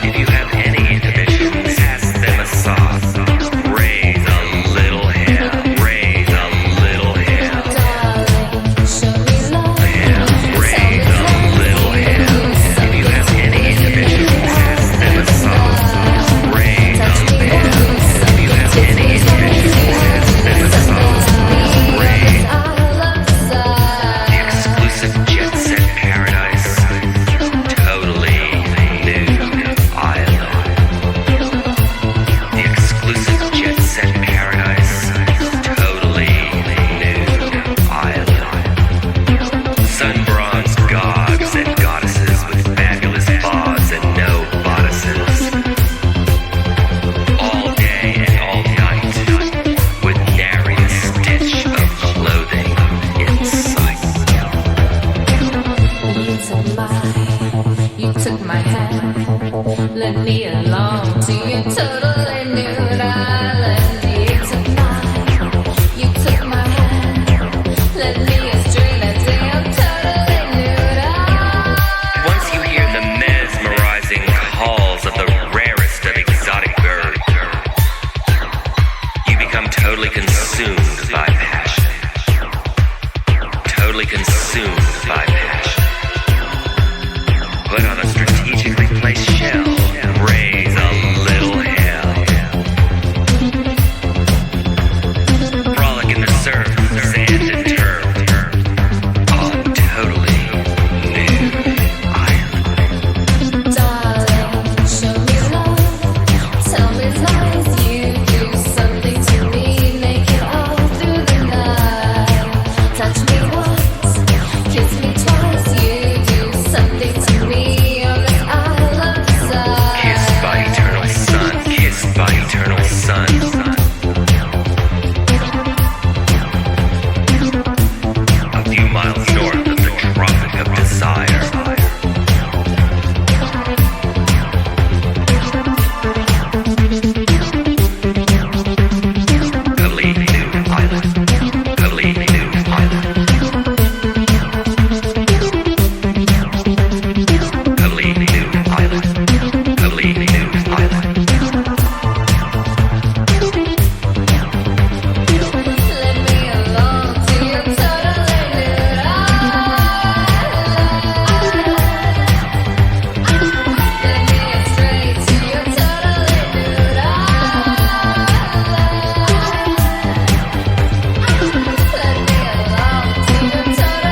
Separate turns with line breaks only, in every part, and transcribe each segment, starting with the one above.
If you have any inhibitions, pass them a sauce. Raise a little hell. Raise a little hell. Raise a little hell. If you have any inhibitions, pass them a sauce. Raise a little hell. If you have any inhibitions, pass them a sauce. Raise the exclusive jet set paradise. Totally nude island. The exclusive jet set paradise. Totally nude island. Sun-bronzed gods and goddesses with fabulous bars and no bodices. All day and all night, with nary a stitch of clothing in sight.
You took my hand, led me along to your totally nude island. You took my hand, led me astray that day. I'm totally nude island.
Once you hear the mesmerizing calls of the rarest of exotic birds, you become totally consumed by passion. Totally consumed by passion. Put on a strategically placed shell. Raise a little hell. Frolic in the surf, sand and turf. On totally nude island.
Darling, show me love, tell me lies. You do something to me, make it all through the night. Touch me once, kiss me twice. You do something to me on this island side.
Kissed by eternal sun, kissed by eternal sun. A few miles north of the Tropic of Desire. Totally nude island. Totally nude island. Totally nude island. Totally nude island.
Let me along to your totally nude island. Let me astray to your totally nude island. Let me along to your totally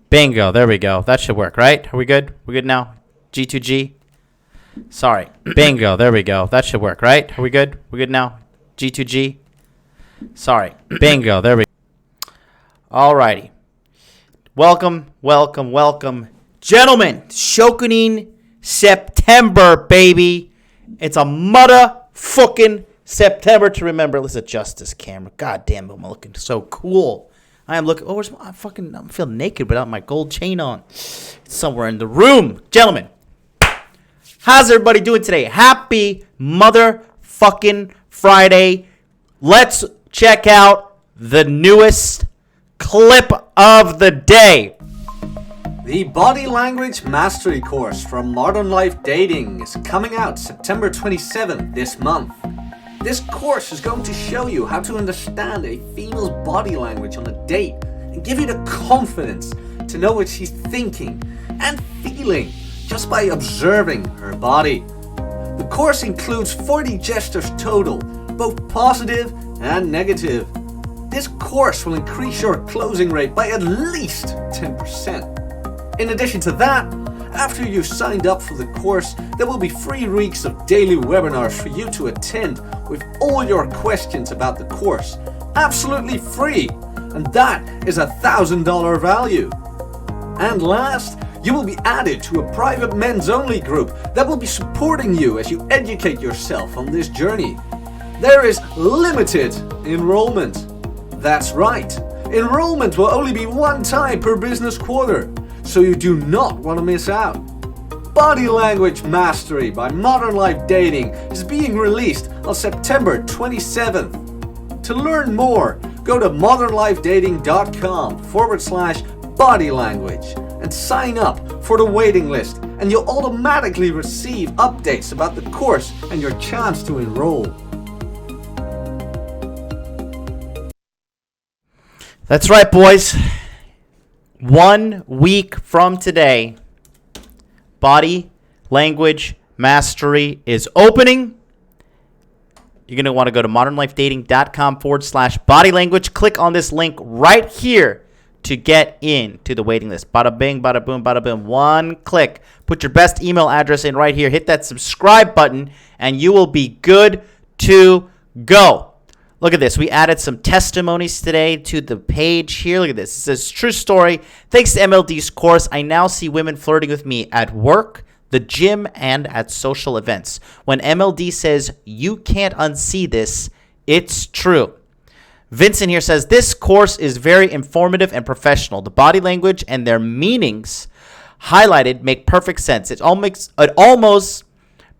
Bingo. There we go. That should work, right? Are we good? We good now? G2G? Sorry. Bingo. There we go. That should work, right? Are we good? We good now? G2G? Sorry. Bingo. There we go. Alrighty. Welcome, welcome, welcome. Gentlemen, Shokunin September, baby. It's a motherfucking September to remember. Let's adjust this camera. God damn, I'm looking so cool. I am looking. Oh, I'm feeling naked without my gold chain on. It's somewhere in the room. Gentlemen, how's everybody doing today? Happy motherfucking Friday. Let's check out the newest clip of the day.
The Body Language Mastery course from Modern Life Dating is coming out September 27th this month. This course is going to show you how to understand a female's body language on a date and give you the confidence to know what she's thinking and feeling just by observing her body. The course includes 40 gestures total, both positive and negative. This course will increase your closing rate by at least 10%. In addition to that, after you've signed up for the course, there will be 3 weeks of daily webinars for you to attend with all your questions about the course, absolutely free, and that is $1,000 value. And last, you will be added to a private men's only group that will be supporting you as you educate yourself on this journey. There is limited enrollment. That's right, enrollment will only be 1 time per business quarter, so you do not want to miss out. Body Language Mastery by Modern Life Dating is being released on September 27th. To learn more, go to modernlifedating.com/body language and sign up for the waiting list, and you'll automatically receive updates about the course and your chance to enroll.
That's right, boys. 1 week from today, Body Language Mastery is opening. You're going to want to go to modernlifedating.com/body language. Click on this link right here to get into the waiting list. Bada bing, bada boom, bada boom. 1 click. Put your best email address in right here. Hit that subscribe button, and you will be good to go. Look at this. We added some testimonies today to the page here. Look at this. It says, true story. Thanks to MLD's course, I now see women flirting with me at work, the gym, and at social events. When MLD says, you can't unsee this, it's true. Vincent here says, this course is very informative and professional. The body language and their meanings highlighted make perfect sense. It almost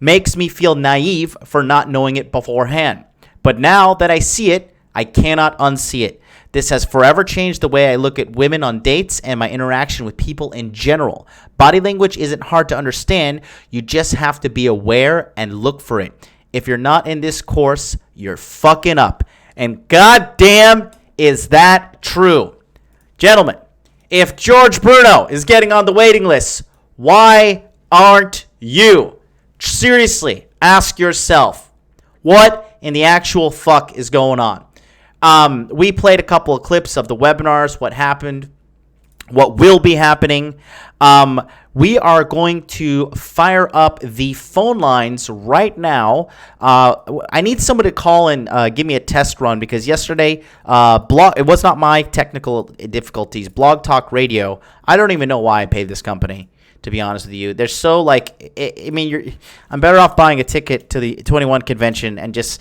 makes me feel naive for not knowing it beforehand. But now that I see it, I cannot unsee it. This has forever changed the way I look at women on dates and my interaction with people in general. Body language isn't hard to understand. You just have to be aware and look for it. If you're not in this course, you're fucking up. And goddamn, is that true? Gentlemen, if George Bruno is getting on the waiting list, why aren't you? Seriously, ask yourself, what in the actual fuck is going on? We played a couple of clips of the webinars, what happened, what will be happening. We are going to fire up the phone lines right now. I need somebody to call and give me a test run because yesterday, it was not my technical difficulties. Blog Talk Radio, I don't even know why I paid this company, to be honest with you. They're so I'm better off buying a ticket to the 21 convention and just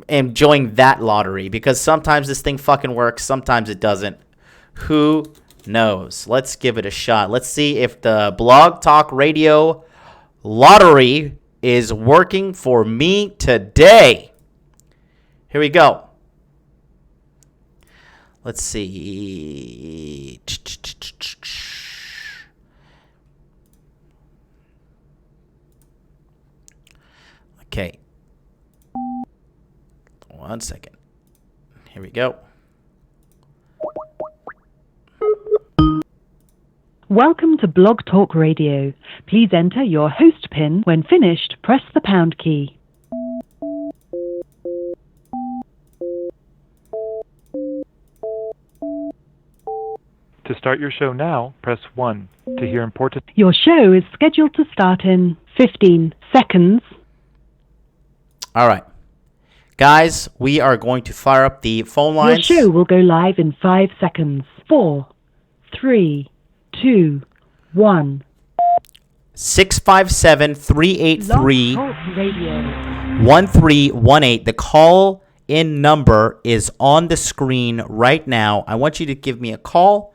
enjoying that lottery because sometimes this thing fucking works, sometimes it doesn't. Who knows? Let's give it a shot. Let's see if the Blog Talk Radio lottery is working for me today. Here we go. Let's see. Okay. 1 second. Here we go.
Welcome to Blog Talk Radio. Please enter your host PIN. When finished, press the pound key.
To start your show now, press 1. To hear important...
Your show is scheduled to start in 15 seconds.
All right. Guys, we are going to fire up the phone lines.
Your show will go live in 5 seconds. 4, 3, 2, 1.
657-383-1318. The call-in number is on the screen right now. I want you to give me a call.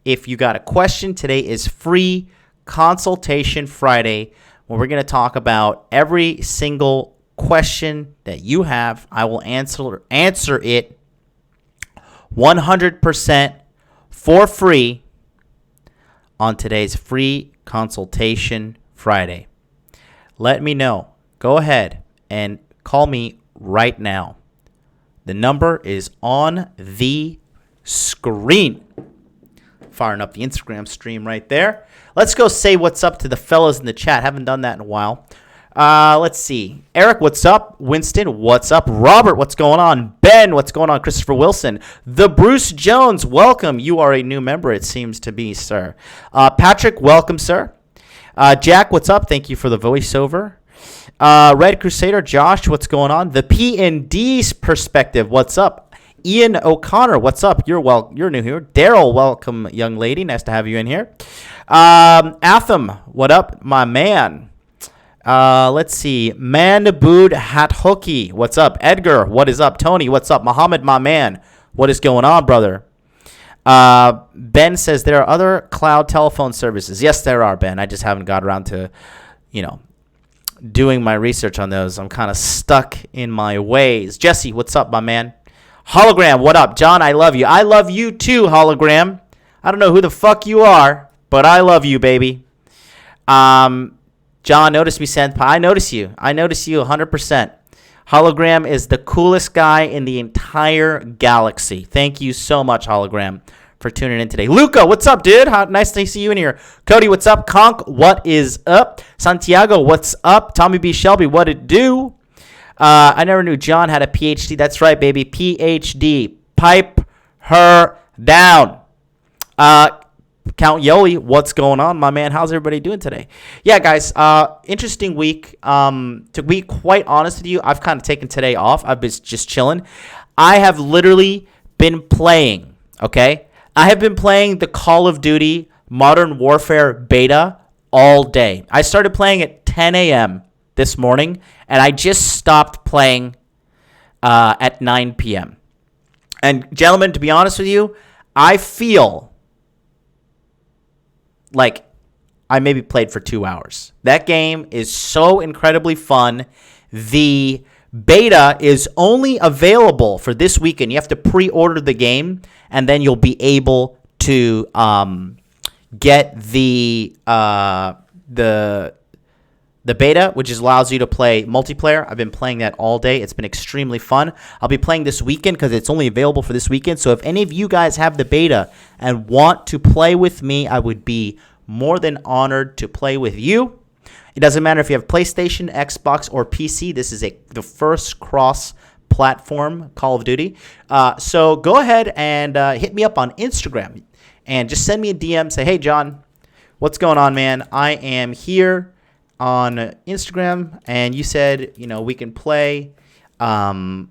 If you got a question, today is free Consultation Friday, where we're going to talk about every single question that you have. I will answer it 100% for free on today's free Consultation Friday. Let me know. Go ahead and call me right now. The number is on the screen. firing up the Instagram stream right there. Let's go say what's up to the fellas in the chat. Haven't done that in a while. Let's see. Eric, what's up? Winston, what's up? Robert, what's going on? Ben, what's going on? Christopher Wilson. The Bruce Jones, welcome. You are a new member, it seems to be, sir. Patrick, welcome, sir. Jack, what's up? Thank you for the voiceover. Red Crusader, Josh, what's going on? The P&D's perspective, what's up? Ian O'Connor, what's up? You're new here. Daryl, welcome, young lady. Nice to have you in here. Atham, what up, my man? Let's see. Manabud Hathoki, what's up? Edgar, what is up? Tony, what's up? Muhammad, my man, what is going on, brother? Ben says there are other cloud telephone services. Yes, there are, Ben. I just haven't got around to, doing my research on those. I'm kind of stuck in my ways. Jesse, what's up, my man? Hologram, what up? John, I love you. I love you too, Hologram. I don't know who the fuck you are, but I love you, baby. John, notice me, Senpai. I notice you. I notice you 100%. Hologram is the coolest guy in the entire galaxy. Thank you so much, Hologram, for tuning in today. Luca, what's up, dude? Nice to see you in here. Cody, what's up? Conk, what is up? Santiago, what's up? Tommy B. Shelby, what it do? I never knew John had a PhD. That's right, baby. PhD. Pipe her down. Count Yoli, what's going on, my man? How's everybody doing today? Yeah, guys, interesting week. To be quite honest with you, I've kind of taken today off. I've been just chilling. I have literally been playing, okay? I have been playing the Call of Duty Modern Warfare beta all day. I started playing at 10 a.m. this morning, and I just stopped playing at 9 p.m. And gentlemen, to be honest with you, I feel like I maybe played for 2 hours. That game is so incredibly fun. The beta is only available for this weekend. You have to pre-order the game, and then you'll be able to get the beta, which allows you to play multiplayer. I've been playing that all day. It's been extremely fun. I'll be playing this weekend because it's only available for this weekend. So if any of you guys have the beta and want to play with me, I would be more than honored to play with you. It doesn't matter if you have PlayStation, Xbox, or PC. This is the first cross-platform Call of Duty. So go ahead and hit me up on Instagram and just send me a DM. Say, hey, John, what's going on, man? I am here on Instagram, and you said, we can play Call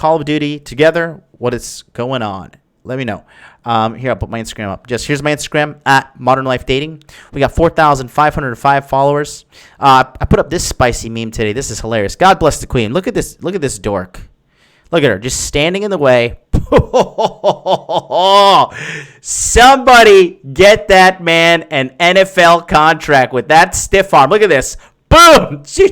of Duty together. What is going on? Let me know. Here, I'll put my Instagram up. Here's my Instagram, at Modern Life Dating. We got 4,505 followers. I put up this spicy meme today. This is hilarious. God bless the queen. Look at this. Look at this dork. Look at her, just standing in the way. Somebody get that man an NFL contract with that stiff arm. Look at this. Boom! She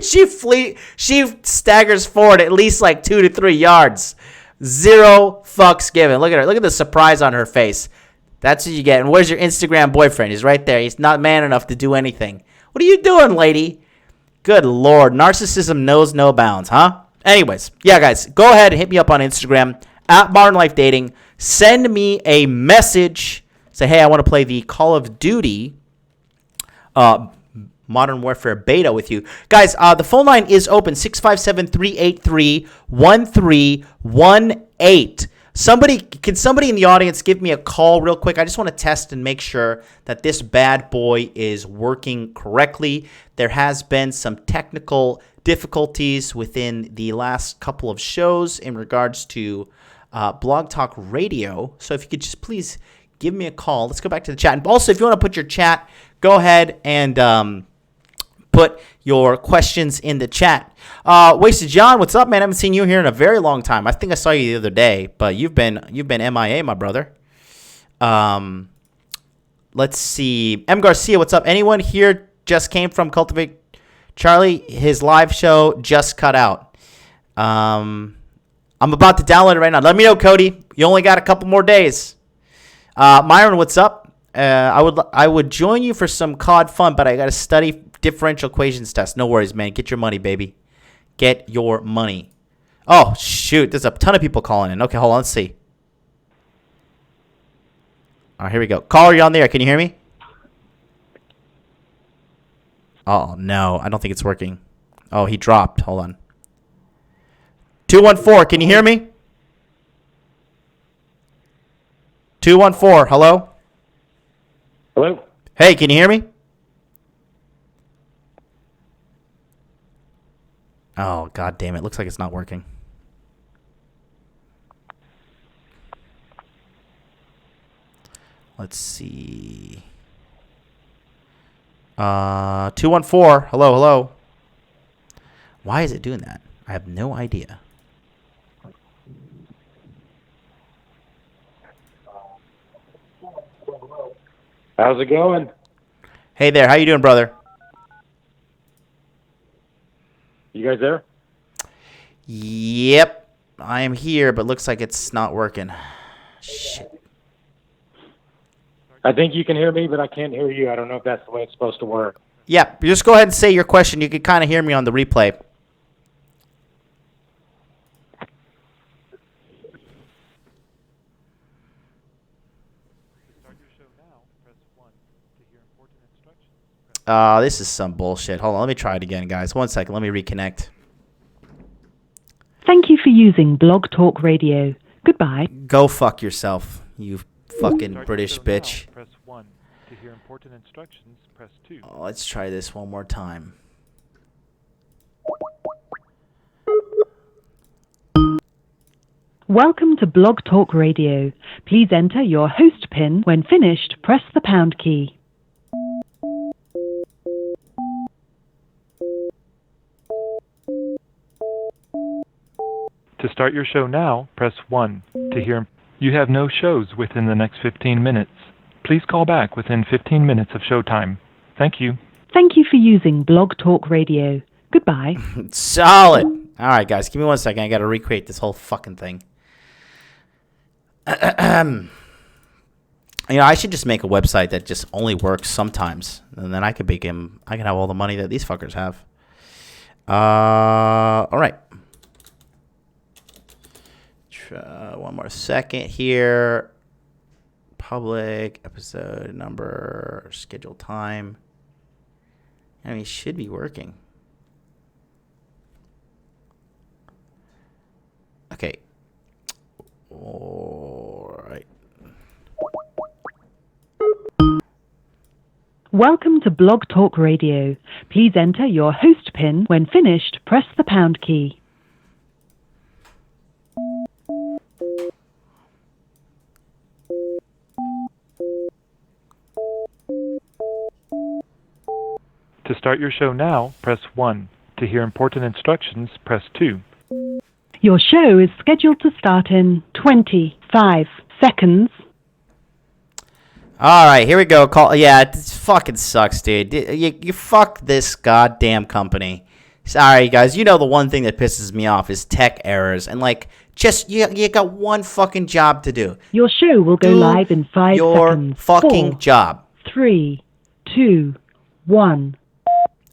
staggers forward at least like 2 to 3 yards. 0 fucks given. Look at her. Look at the surprise on her face. That's what you get. And where's your Instagram boyfriend? He's right there. He's not man enough to do anything. What are you doing, lady? Good Lord. Narcissism knows no bounds, huh? Anyways, yeah, guys, go ahead and hit me up on Instagram, at Modern Life Dating. Send me a message. Say, hey, I want to play the Call of Duty Modern Warfare beta with you. Guys, the phone line is open, 657-383-1318. Can somebody in the audience give me a call real quick? I just want to test and make sure that this bad boy is working correctly. There has been some technical difficulties within the last couple of shows in regards to Blog Talk Radio. So if you could just please give me a call. Let's go back to the chat. And also, if you want to put your chat, go ahead and put your questions in the chat. Wasted John, what's up, man? I haven't seen you here in a very long time. I think I saw you the other day, but you've been MIA, my brother. Let's see. M. Garcia, what's up? Anyone here just came from Cultivate Charlie? His live show just cut out. I'm about to download it right now. Let me know, Cody. You only got a couple more days. Myron, what's up? I would join you for some COD fun, but I got to study differential equations test. No worries, man. Get your money, baby. Get your money. Oh, shoot. There's a ton of people calling in. Okay, hold on. Let's see. All right, here we go. Caller, you're on there. Can you hear me? Oh, no. I don't think it's working. Oh, he dropped. Hold on. 214, can you hear me? 214, hello?
Hello?
Hey, can you hear me? Oh, god damn it. Looks like it's not working. Let's see. 214. Hello, hello. Why is it doing that? I have no idea.
How's it going?
Hey there, how you doing, brother?
You guys there?
Yep, I am here, but looks like it's not working. Shit.
I think you can hear me, but I can't hear you. I don't know if that's the way it's supposed to work.
Yeah, just go ahead and say your question. You can kind of hear me on the replay. This is some bullshit. Hold on, let me try it again, guys. 1 second, let me reconnect.
Thank you for using Blog Talk Radio. Goodbye.
Go fuck yourself, you fucking British bitch.
Press 1. To hear important instructions, press 2.
Oh, let's try this one more time.
Welcome to Blog Talk Radio. Please enter your host PIN. When finished, press the pound key.
To start your show now, press 1. To hear, you have no shows within the next 15 minutes. Please call back within 15 minutes of showtime. Thank you.
Thank you for using Blog Talk Radio. Goodbye.
Solid. All right, guys, give me 1 second. I got to recreate this whole fucking thing. You know, I should just make a website that just only works sometimes, and then I could I can have all the money that these fuckers have. All right. One more second here. Public episode number, scheduled time. I mean, it should be working. Okay. All right.
Welcome to Blog Talk Radio. Please enter your host PIN. When finished, press the pound key.
To start your show now, press 1. To hear important instructions, press 2.
Your show is scheduled to start in 25 seconds.
All right, here we go. Call. Yeah, this fucking sucks, dude. You fuck this goddamn company. Sorry, guys. You know the one thing that pisses me off is tech errors, and like, just you got one fucking job to do.
Your show will go live in 5
your
seconds.
fucking
4,
job.
3, 2, 1.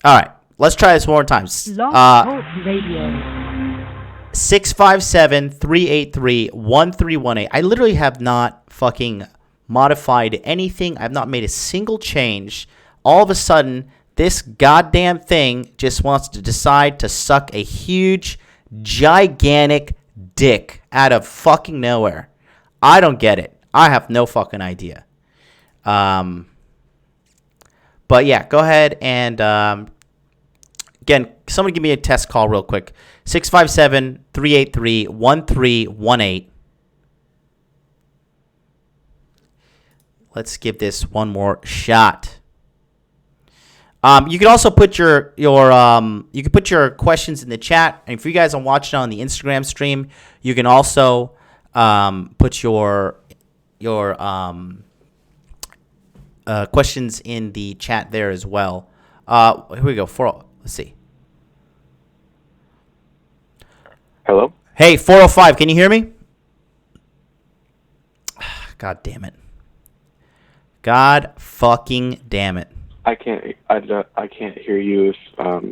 All right, let's try this one more time.
Blog Talk Radio.
657-383-1318. I literally have not fucking modified anything. I've not made a single change. All of a sudden, this goddamn thing just wants to decide to suck a huge, gigantic dick out of fucking nowhere. I don't get it. I have no fucking idea. But yeah, go ahead and again, somebody give me a test call real quick. 657-383-1318. Let's give this one more shot. You can also put your you can put your questions in the chat, and if you guys are watching on the Instagram stream, you can also put your questions in the chat there as well. Here we go. Let's see.
Hello?
Hey, 405, can you hear me? God damn it. God fucking damn it.
I can't hear you if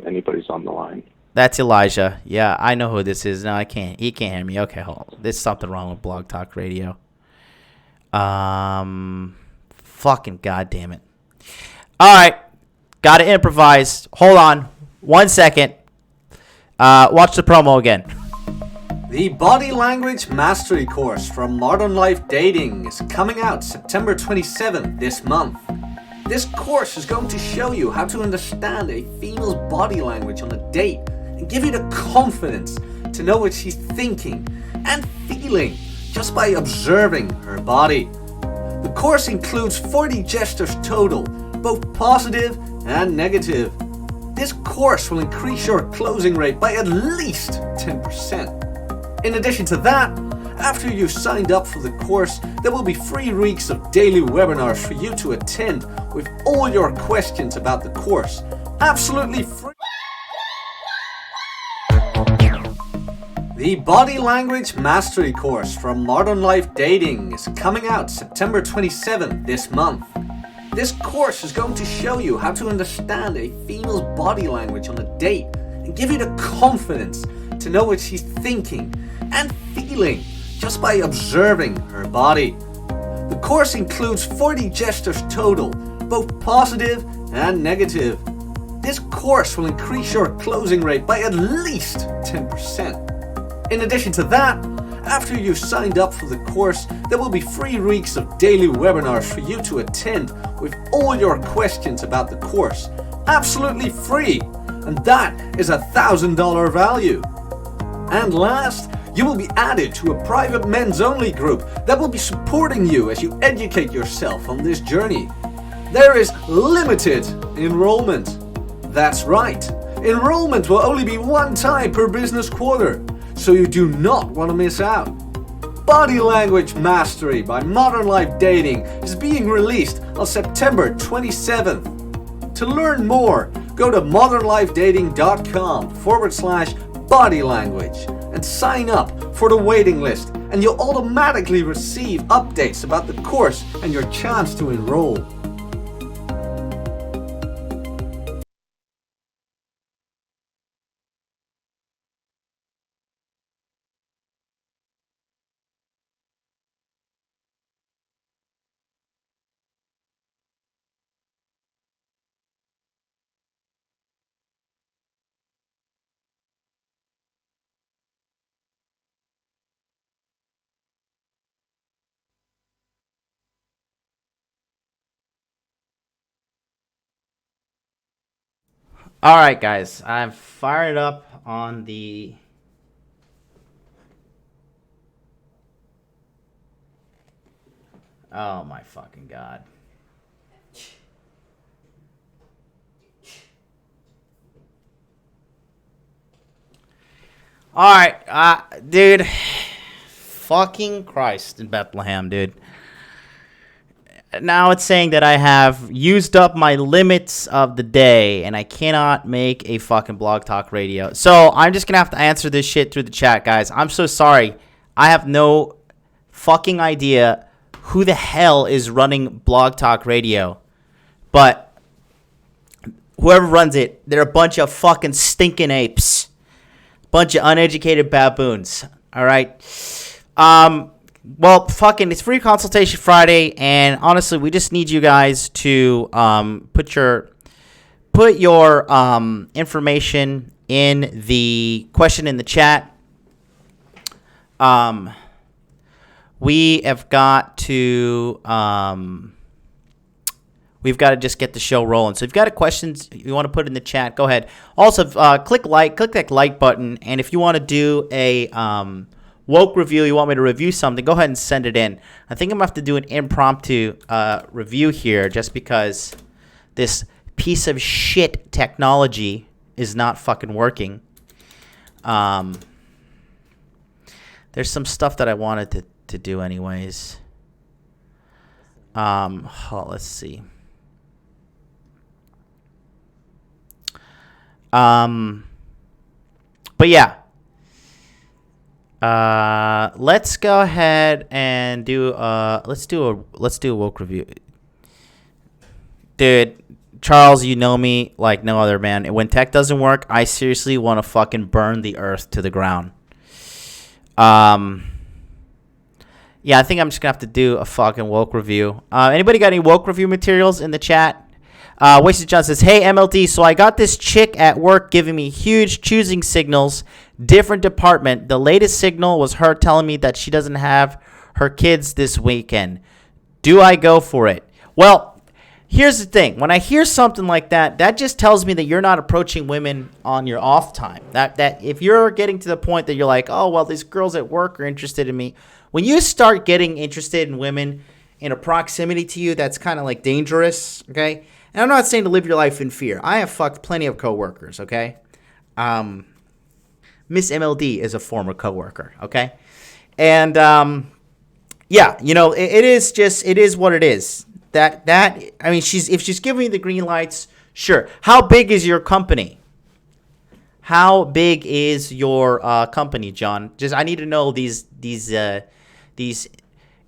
anybody's on the line.
That's Elijah. Yeah, I know who this is. No, I can't. He can't hear me. Okay, hold on. There's something wrong with Blog Talk Radio. Fucking goddamn it. All right. Got to improvise. Hold on. 1 second. Watch the promo again.
The Body Language Mastery course from Modern Life Dating is coming out September 27th this month. This course is going to show you how to understand a female's body language on a date and give you the confidence to know what she's thinking and feeling just by observing her body. The course includes 40 gestures total, both positive and negative. This course will increase your closing rate by at least 10%. In addition to that, after you've signed up for the course, there will be 3 weeks of daily webinars for you to attend with all your questions about the course. Absolutely free. The Body Language Mastery course from Modern Life Dating is coming out September 27th this month. This course is going to show you how to understand a female's body language on a date and give you the confidence to know what she's thinking and feeling just by observing her body. The course includes 40 gestures total, both positive and negative. This course will increase your closing rate by at least 10%. In addition to that, after you've signed up for the course, there will be 3 weeks of daily webinars for you to attend with all your questions about the course. Absolutely free, and that is $1,000 value. And last, you will be added to a private men's only group that will be supporting you as you educate yourself on this journey. There is limited enrollment. That's right, enrollment will only be 1 time per business quarter, so you do not want to miss out. Body Language Mastery by Modern Life Dating is being released on September 27th. To learn more, go to modernlifedating.com/body language and sign up for the waiting list, and you'll automatically receive updates about the course and your chance to enroll.
All right, guys. I've fired up on the... Oh, my fucking God. All right, dude. Fucking Christ in Bethlehem, dude. Now it's saying that I have used up my limits of the day and I cannot make a fucking Blog Talk Radio. So I'm just going to have to answer this shit through the chat, guys. I'm so sorry. I have no fucking idea who the hell is running Blog Talk Radio. But whoever runs it, they're a bunch of fucking stinking apes. Bunch of uneducated baboons. All right? Well, fucking, it's Free Consultation Friday, and honestly, we just need you guys to put your information in the question in the chat. We have got to we've got to just get the show rolling. So if you've got questions you want to put in the chat, go ahead. Also, click that like button, and if you want to do a woke review, you want me to review something, go ahead and send it in. I think I'm going to have to do an impromptu review here just because this piece of shit technology is not fucking working. There's some stuff that I wanted to do anyways. Let's see. But yeah. Let's go ahead and do let's do a woke review. Dude, Charles, you know me like no other, man. When tech doesn't work, I seriously want to fucking burn the earth to the ground. Yeah, Yeah, I think I'm just gonna have to do a fucking woke review. Anybody got any woke review materials in the chat? Wasted John says, "Hey MLD, so I got this chick at work giving me huge choosing signals, different department. The latest signal was her telling me that she doesn't have her kids this weekend. Do I go for it?" Well, here's the thing. When I hear something like that, that just tells me that you're not approaching women on your off time. That if you're getting to the point that you're like, oh, well, these girls at work are interested in me. When you start getting interested in women in a proximity to you, that's kind of like dangerous, okay? And I'm not saying to live your life in fear. I have fucked plenty of coworkers, okay? Miss MLD is a former coworker, okay? And, yeah, you know, it is what it is. I mean, if she's giving you the green lights, sure. How big is your company? How big is your company, John? I need to know these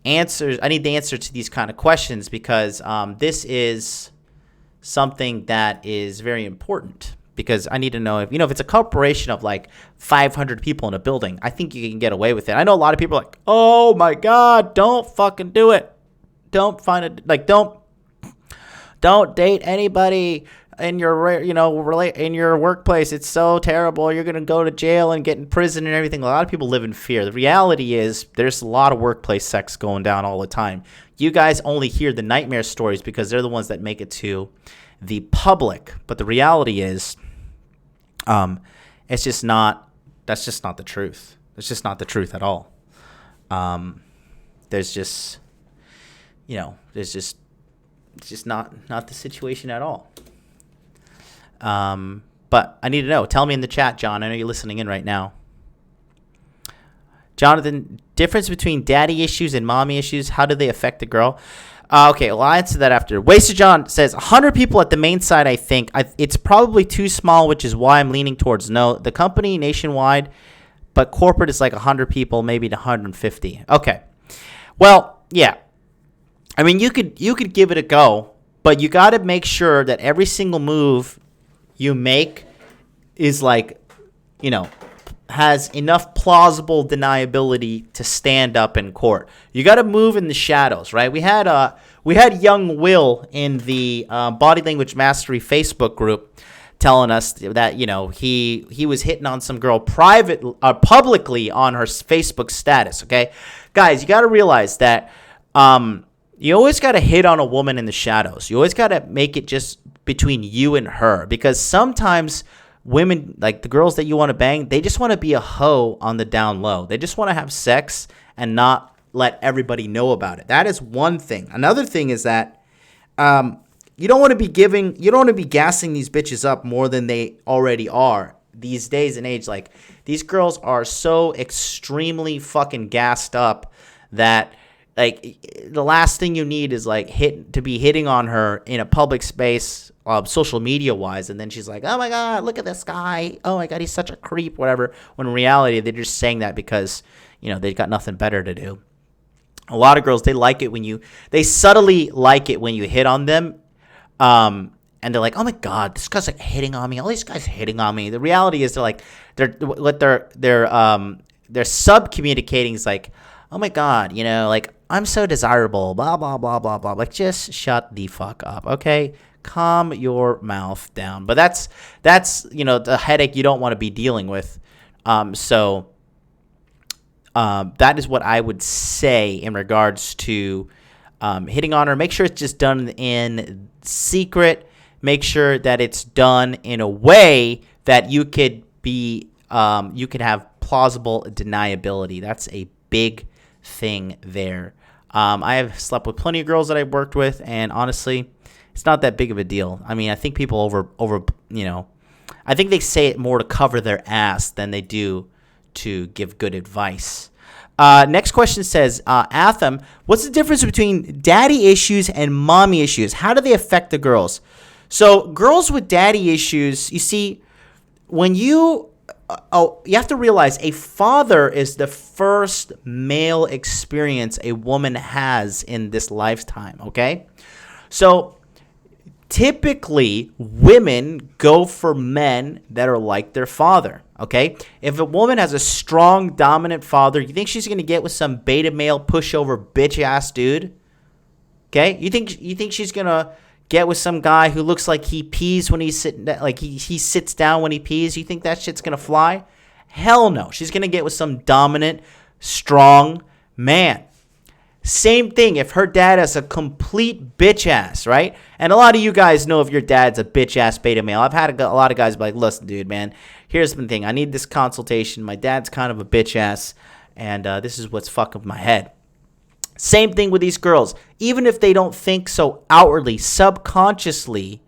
answers. I need the answer to these kind of questions because this is something that is very important. Because I need to know if it's a corporation of like 500 people in a building, I think you can get away with it. I know a lot of people are like, oh my God, don't fucking do it. Don't don't date anybody in your workplace. It's so terrible. You're going to go to jail and get in prison and everything. A lot of people live in fear. The reality is there's a lot of workplace sex going down all the time. You guys only hear the nightmare stories because they're the ones that make it to the public. But the reality is, that's just not the truth. It's just not the truth at all. It's just not the situation at all. But I need to know. Tell me in the chat, John. I know you're listening in right now. Jonathan, difference between daddy issues and mommy issues. How do they affect the girl? Okay, well, I'll answer that after. Wasted John says 100 people at the main site, I think. It's probably too small, which is why I'm leaning towards no. The company nationwide, but corporate is like 100 people, maybe to 150. Okay. Well, yeah. I mean, you could give it a go, but you got to make sure that every single move you make is like, has enough plausible deniability to stand up in court. You got to move in the shadows, right? We had young Will in the Body Language Mastery Facebook group telling us that he was hitting on some girl publicly on her Facebook status. Okay, guys, you got to realize that you always got to hit on a woman in the shadows. You always got to make it just between you and her, because sometimes women, like the girls that you want to bang, they just want to be a hoe on the down low. They just want to have sex and not let everybody know about it. That is one thing. Another thing is that you don't want to be gassing these bitches up more than they already are these days and age. Like, these girls are so extremely fucking gassed up that like the last thing you need is like to be hitting on her in a public space, social media wise, and then she's like, oh my God, look at this guy, oh my God, he's such a creep, whatever, when in reality they're just saying that because they've got nothing better to do. A lot of girls, they subtly like it when you hit on them, and they're like, oh my God, this guy's like hitting on me, all these guys hitting on me. The reality is they're sub communicating is like, oh my God, like, I'm so desirable, blah, blah, blah, blah, blah. Like, just shut the fuck up, okay? Calm your mouth down. But that's the headache you don't want to be dealing with. So that is what I would say in regards to hitting on her. Make sure it's just done in secret. Make sure that it's done in a way that you could have plausible deniability. That's a big thing there. I have slept with plenty of girls that I've worked with, and honestly, it's not that big of a deal. I mean, I think people I think they say it more to cover their ass than they do to give good advice. Next question says, Atham, what's the difference between daddy issues and mommy issues? How do they affect the girls? So girls with daddy issues, you see, when you have to realize a father is the first male experience a woman has in this lifetime, okay? So typically women go for men that are like their father, Okay? If a woman has a strong, dominant father, you think she's going to get with some beta male pushover bitch-ass dude? Okay? You think she's going to get with some guy who looks like he pees when he's sitting down, like he sits down when he pees? You think that shit's going to fly? Hell no. She's going to get with some dominant, strong man. Same thing if her dad is a complete bitch ass, right? And a lot of you guys know if your dad's a bitch ass beta male. I've had a lot of guys be like, listen, dude, man, here's the thing. I need this consultation. My dad's kind of a bitch ass, and this is what's fucking with my head. Same thing with these girls. Even if they don't think so outwardly, subconsciously,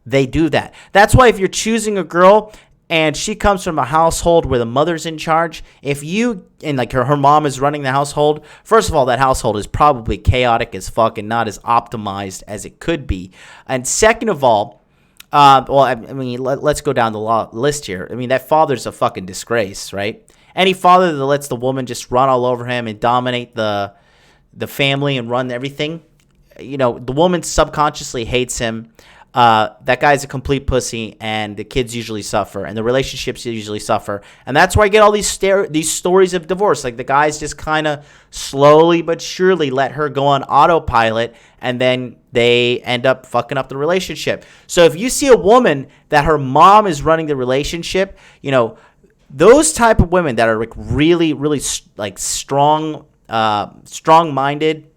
they do that. That's why if you're choosing a girl and she comes from a household where the mother's in charge, if you, and like her mom is running the household, first of all, that household is probably chaotic as fuck and not as optimized as it could be. And second of all, let's go down the list here. I mean, that father's a fucking disgrace, right? Any father that lets the woman just run all over him and dominate the family and run everything, the woman subconsciously hates him. That guy's a complete pussy, and the kids usually suffer, and the relationships usually suffer, and that's why I get all these stories of divorce. Like the guys just kind of slowly but surely let her go on autopilot, and then they end up fucking up the relationship. So if you see a woman that her mom is running the relationship, those type of women that are like really, really like strong-minded.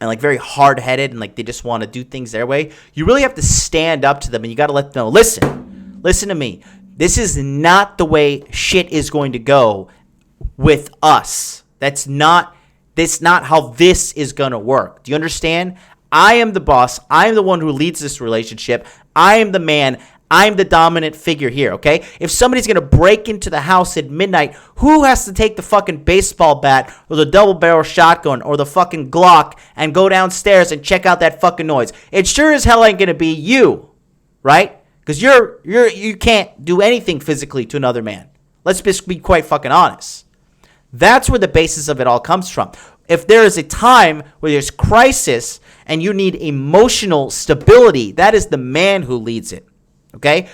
And like very hard-headed and like they just want to do things their way, you really have to stand up to them and you got to let them know, listen to me. This is not the way shit is going to go with us. That's not how this is going to work. Do you understand? I am the boss. I am the one who leads this relationship. I am the man. I'm the dominant figure here, okay? If somebody's going to break into the house at midnight, who has to take the fucking baseball bat or the double barrel shotgun or the fucking Glock and go downstairs and check out that fucking noise? It sure as hell ain't going to be you, right? Because you can't do anything physically to another man. Let's just be quite fucking honest. That's where the basis of it all comes from. If there is a time where there's crisis and you need emotional stability, that is the man who leads it. Okay?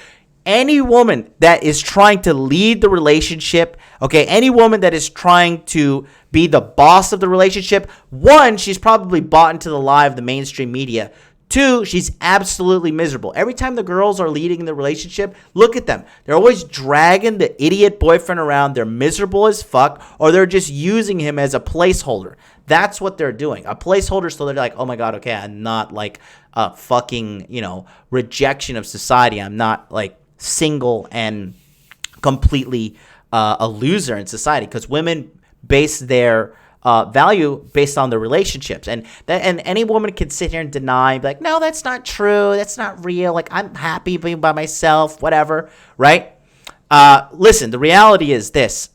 Any woman that is trying to lead the relationship, okay, any woman that is trying to be the boss of the relationship, one, she's probably bought into the lie of the mainstream media. Two, she's absolutely miserable. Every time the girls are leading the relationship, look at them. They're always dragging the idiot boyfriend around. They're miserable as fuck, or they're just using him as a placeholder. That's what they're doing. A placeholder, so they're like, oh my God, okay, I'm not like a fucking, rejection of society. I'm not like single and completely a loser in society, because women base their value based on the relationships, and any woman can sit here and deny, be like, no, that's not true, that's not real, like I'm happy being by myself, whatever, right? Listen, the reality is this: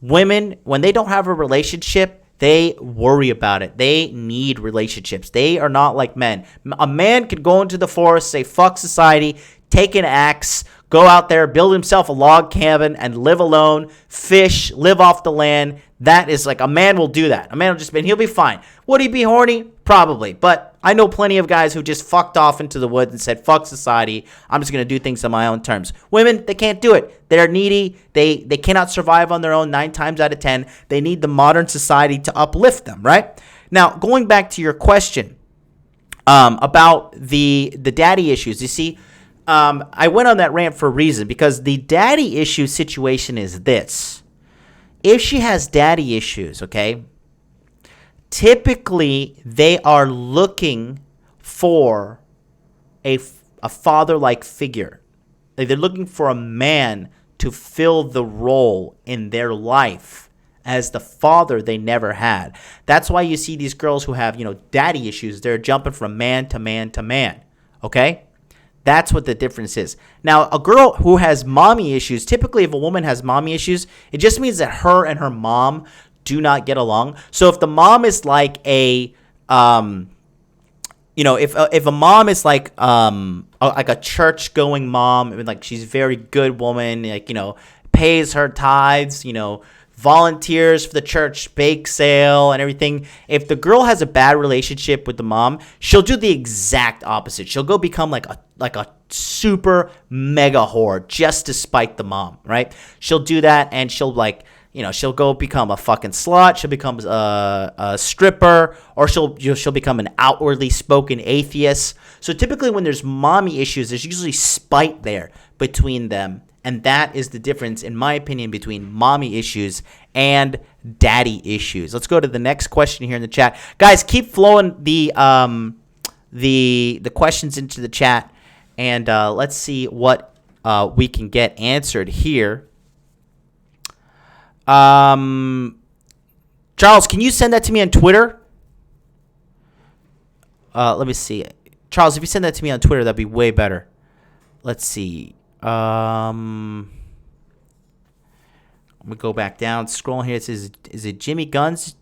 women, when they don't have a relationship, they worry about it. They need relationships. They are not like men. A man could go into the forest, say fuck society, take an axe, go out there, build himself a log cabin, and live alone, fish, live off the land. That is like, a man will do that. A man will just, and he'll be fine. Would he be horny? Probably. But I know plenty of guys who just fucked off into the woods and said, fuck society, I'm just going to do things on my own terms. Women, they can't do it. They're needy. They cannot survive on their own 9 times out of 10. They need the modern society to uplift them, right? Now, going back to your question about the daddy issues, you see, I went on that rant for a reason, because the daddy issue situation is this. If she has daddy issues, okay, typically they are looking for a father-like figure. Like, they're looking for a man to fill the role in their life as the father they never had. That's why you see these girls who have, daddy issues. They're jumping from man to man to man, okay? That's what the difference is. Now, a girl who has mommy issues, typically if a woman has mommy issues, it just means that her and her mom do not get along. So if the mom is like if a mom is like a church-going mom, I mean, like she's a very good woman, like, pays her tithes, volunteers for the church bake sale and everything. If the girl has a bad relationship with the mom, she'll do the exact opposite. She'll go become like a super mega whore just to spite the mom, right? She'll do that, and she'll she'll go become a fucking slut. She'll become a stripper, or she'll become an outwardly spoken atheist. So typically when there's mommy issues, there's usually spite there between them. And that is the difference, in my opinion, between mommy issues and daddy issues. Let's go to the next question here in the chat. Guys, keep flowing the questions into the chat, and let's see what we can get answered here. Charles, can you send that to me on Twitter? Let me see. Charles, if you send that to me on Twitter, that'd be way better. Let's see. Let me go back down. Scrolling here. It says, is it Jimmy Guns?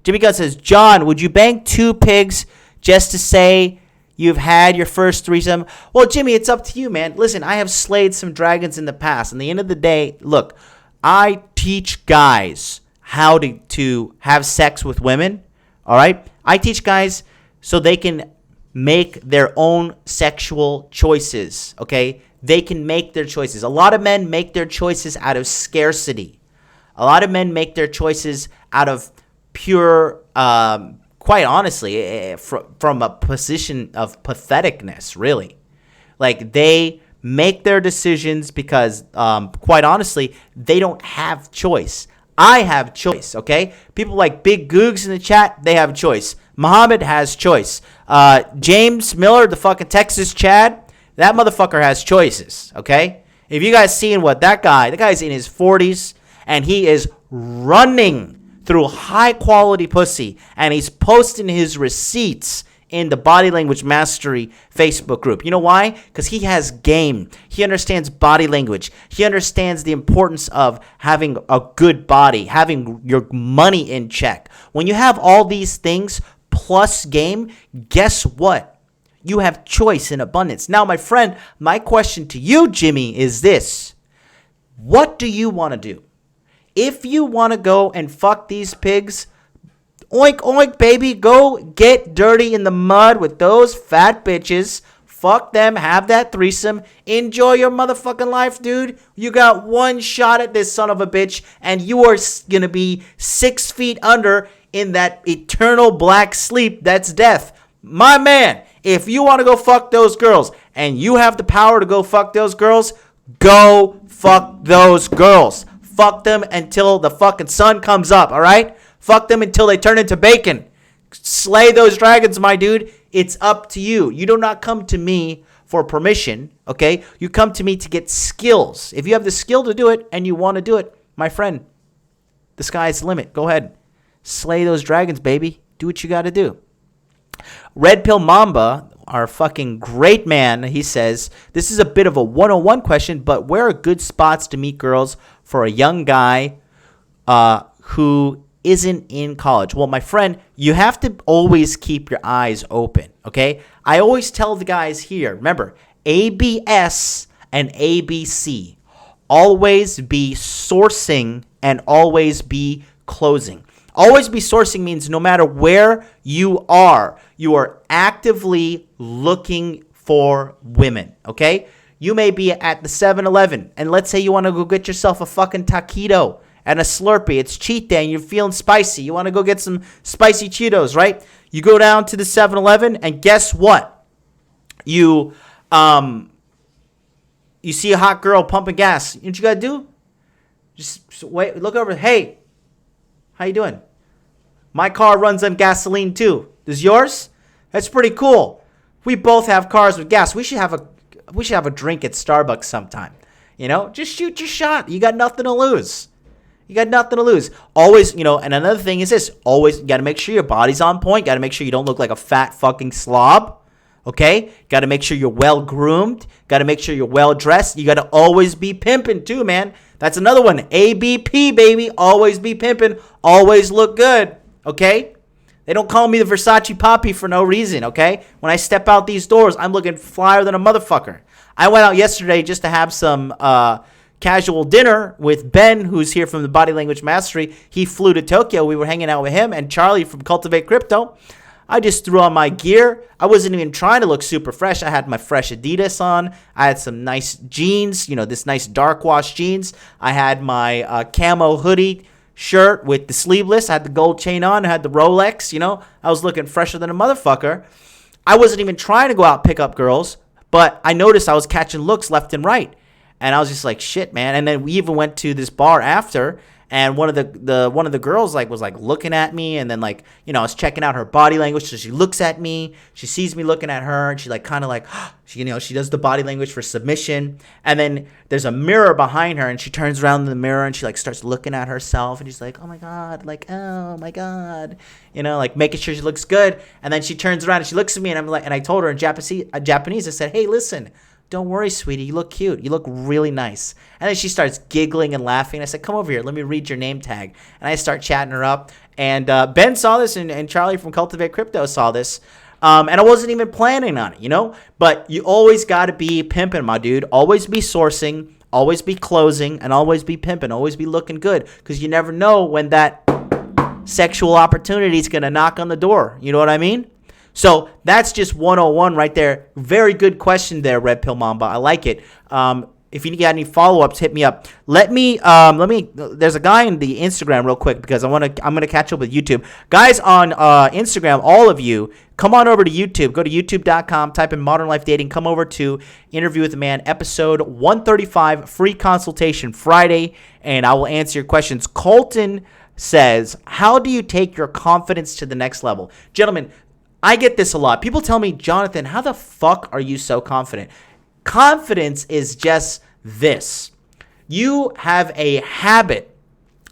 Jimmy Guns says, John, would you bang 2 pigs just to say you've had your first threesome? Well, Jimmy, it's up to you, man. Listen, I have slayed some dragons in the past. And at the end of the day, look, I teach guys how to have sex with women. All right? I teach guys so they can make their own sexual choices. Okay? They can make their choices. A lot of men make their choices out of scarcity. A lot of men make their choices out of pure, quite honestly, from a position of patheticness, really. Like, they make their decisions because, quite honestly, they don't have choice. I have choice, okay? People like Big Googs in the chat, they have choice. Muhammad has choice. James Miller, the fucking Texas Chad, that motherfucker has choices, okay? If you guys seen what the guy's in his 40s, and he is running through high-quality pussy, and he's posting his receipts in the Body Language Mastery Facebook group. You know why? Because he has game. He understands body language. He understands the importance of having a good body, having your money in check. When you have all these things plus game, guess what? You have choice in abundance. Now, my friend, my question to you, Jimmy, is this. What do you want to do? If you want to go and fuck these pigs, oink, oink, baby, go get dirty in the mud with those fat bitches. Fuck them, have that threesome. Enjoy your motherfucking life, dude. You got one shot at this son of a bitch, and you are going to be 6 feet under in that eternal black sleep that's death. My man, if you want to go fuck those girls and you have the power to go fuck those girls, go fuck those girls. Fuck them until the fucking sun comes up, all right? Fuck them until they turn into bacon. Slay those dragons, my dude. It's up to you. You do not come to me for permission, okay? You come to me to get skills. If you have the skill to do it and you want to do it, my friend, the sky's the limit. Go ahead. Slay those dragons, baby. Do what you got to do. Red Pill Mamba, our fucking great man, he says, this is a bit of a 101 question, but where are good spots to meet girls for a young guy who isn't in college? Well, my friend, you have to always keep your eyes open, okay? I always tell the guys here, remember, ABS and ABC. Always be sourcing and always be closing. Always be sourcing means no matter where you are actively looking for women, okay? You may be at the 7-Eleven, and let's say you want to go get yourself a fucking taquito and a Slurpee. It's cheat day, and you're feeling spicy. You want to go get some spicy Cheetos, right? You go down to the 7-Eleven, and guess what? You see a hot girl pumping gas. You know what you got to do? Just wait, look over. Hey, how you doing? My car runs on gasoline too. Does yours? That's pretty cool. We both have cars with gas. We should have a drink at Starbucks sometime. You know, just shoot your shot. You got nothing to lose. Always, and another thing is this. Always, you got to make sure your body's on point. Got to make sure you don't look like a fat fucking slob. Okay? Got to make sure you're well groomed. Got to make sure you're well dressed. You got to always be pimping too, man. That's another one. ABP, baby. Always be pimping. Always look good. Okay? They don't call me the Versace Poppy for no reason, okay? When I step out these doors, I'm looking flyer than a motherfucker. I went out yesterday just to have some casual dinner with Ben, who's here from the Body Language Mastery. He flew to Tokyo. We were hanging out with him and Charlie from Cultivate Crypto. I just threw on my gear. I wasn't even trying to look super fresh. I had my fresh Adidas on. I had some nice jeans, this nice dark wash jeans. I had my camo hoodie shirt with the sleeveless. I had the gold chain on. I had the Rolex, I was looking fresher than a motherfucker. I wasn't even trying to go out and pick up girls, but I noticed I was catching looks left and right. And I was just like, shit, man. And then we even went to this bar after, and one of the girls was looking at me, and then I was checking out her body language. So she looks at me, she sees me looking at her, and she she does the body language for submission. And then there's a mirror behind her, and she turns around in the mirror and she starts looking at herself, and she's like, oh my god, making sure she looks good. And then she turns around and she looks at me, and I told her in Japanese, I said, hey, listen. Don't worry, sweetie. You look cute. You look really nice. And then she starts giggling and laughing. I said, come over here. Let me read your name tag. And I start chatting her up. And Ben saw this, and Charlie from Cultivate Crypto saw this. And I wasn't even planning on it, But you always got to be pimping, my dude. Always be sourcing. Always be closing. And always be pimping. Always be looking good. Because you never know when that sexual opportunity is going to knock on the door. You know what I mean? So that's just 101 right there. Very good question there, Red Pill Mamba. I like it. If you got any follow-ups, hit me up. Let me. There's a guy in the Instagram real quick because I'm gonna catch up with YouTube. Guys on Instagram, all of you, come on over to YouTube. Go to youtube.com, type in Modern Life Dating. Come over to Interview with a Man, episode 135, free consultation Friday, and I will answer your questions. Colton says, how do you take your confidence to the next level? Gentlemen, I get this a lot. People tell me, Jonathan, how the fuck are you so confident? Confidence is just this. You have a habit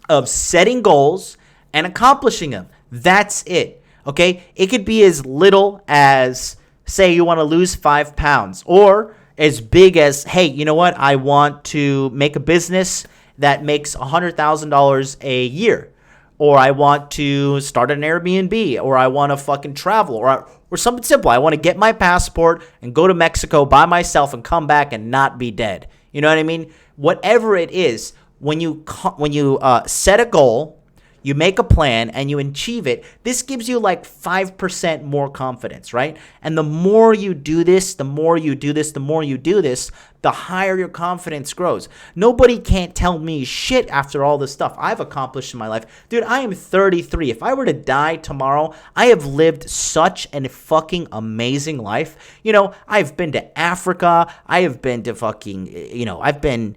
of setting goals and accomplishing them. That's it. Okay? It could be as little as, say, you want to lose 5 pounds, or as big as, hey, you know what? I want to make a business that makes $100,000 a year. Or I want to start an Airbnb, or I want to fucking travel, or something simple. I want to get my passport and go to Mexico by myself and come back and not be dead. You know what I mean? Whatever it is, when you set a goal, you make a plan, and you achieve it, this gives you 5% more confidence, right? And the more you do this, the higher your confidence grows. Nobody can't tell me shit after all this stuff I've accomplished in my life. Dude, I am 33. If I were to die tomorrow, I have lived such a fucking amazing life. I've been to Africa. I have been to I've been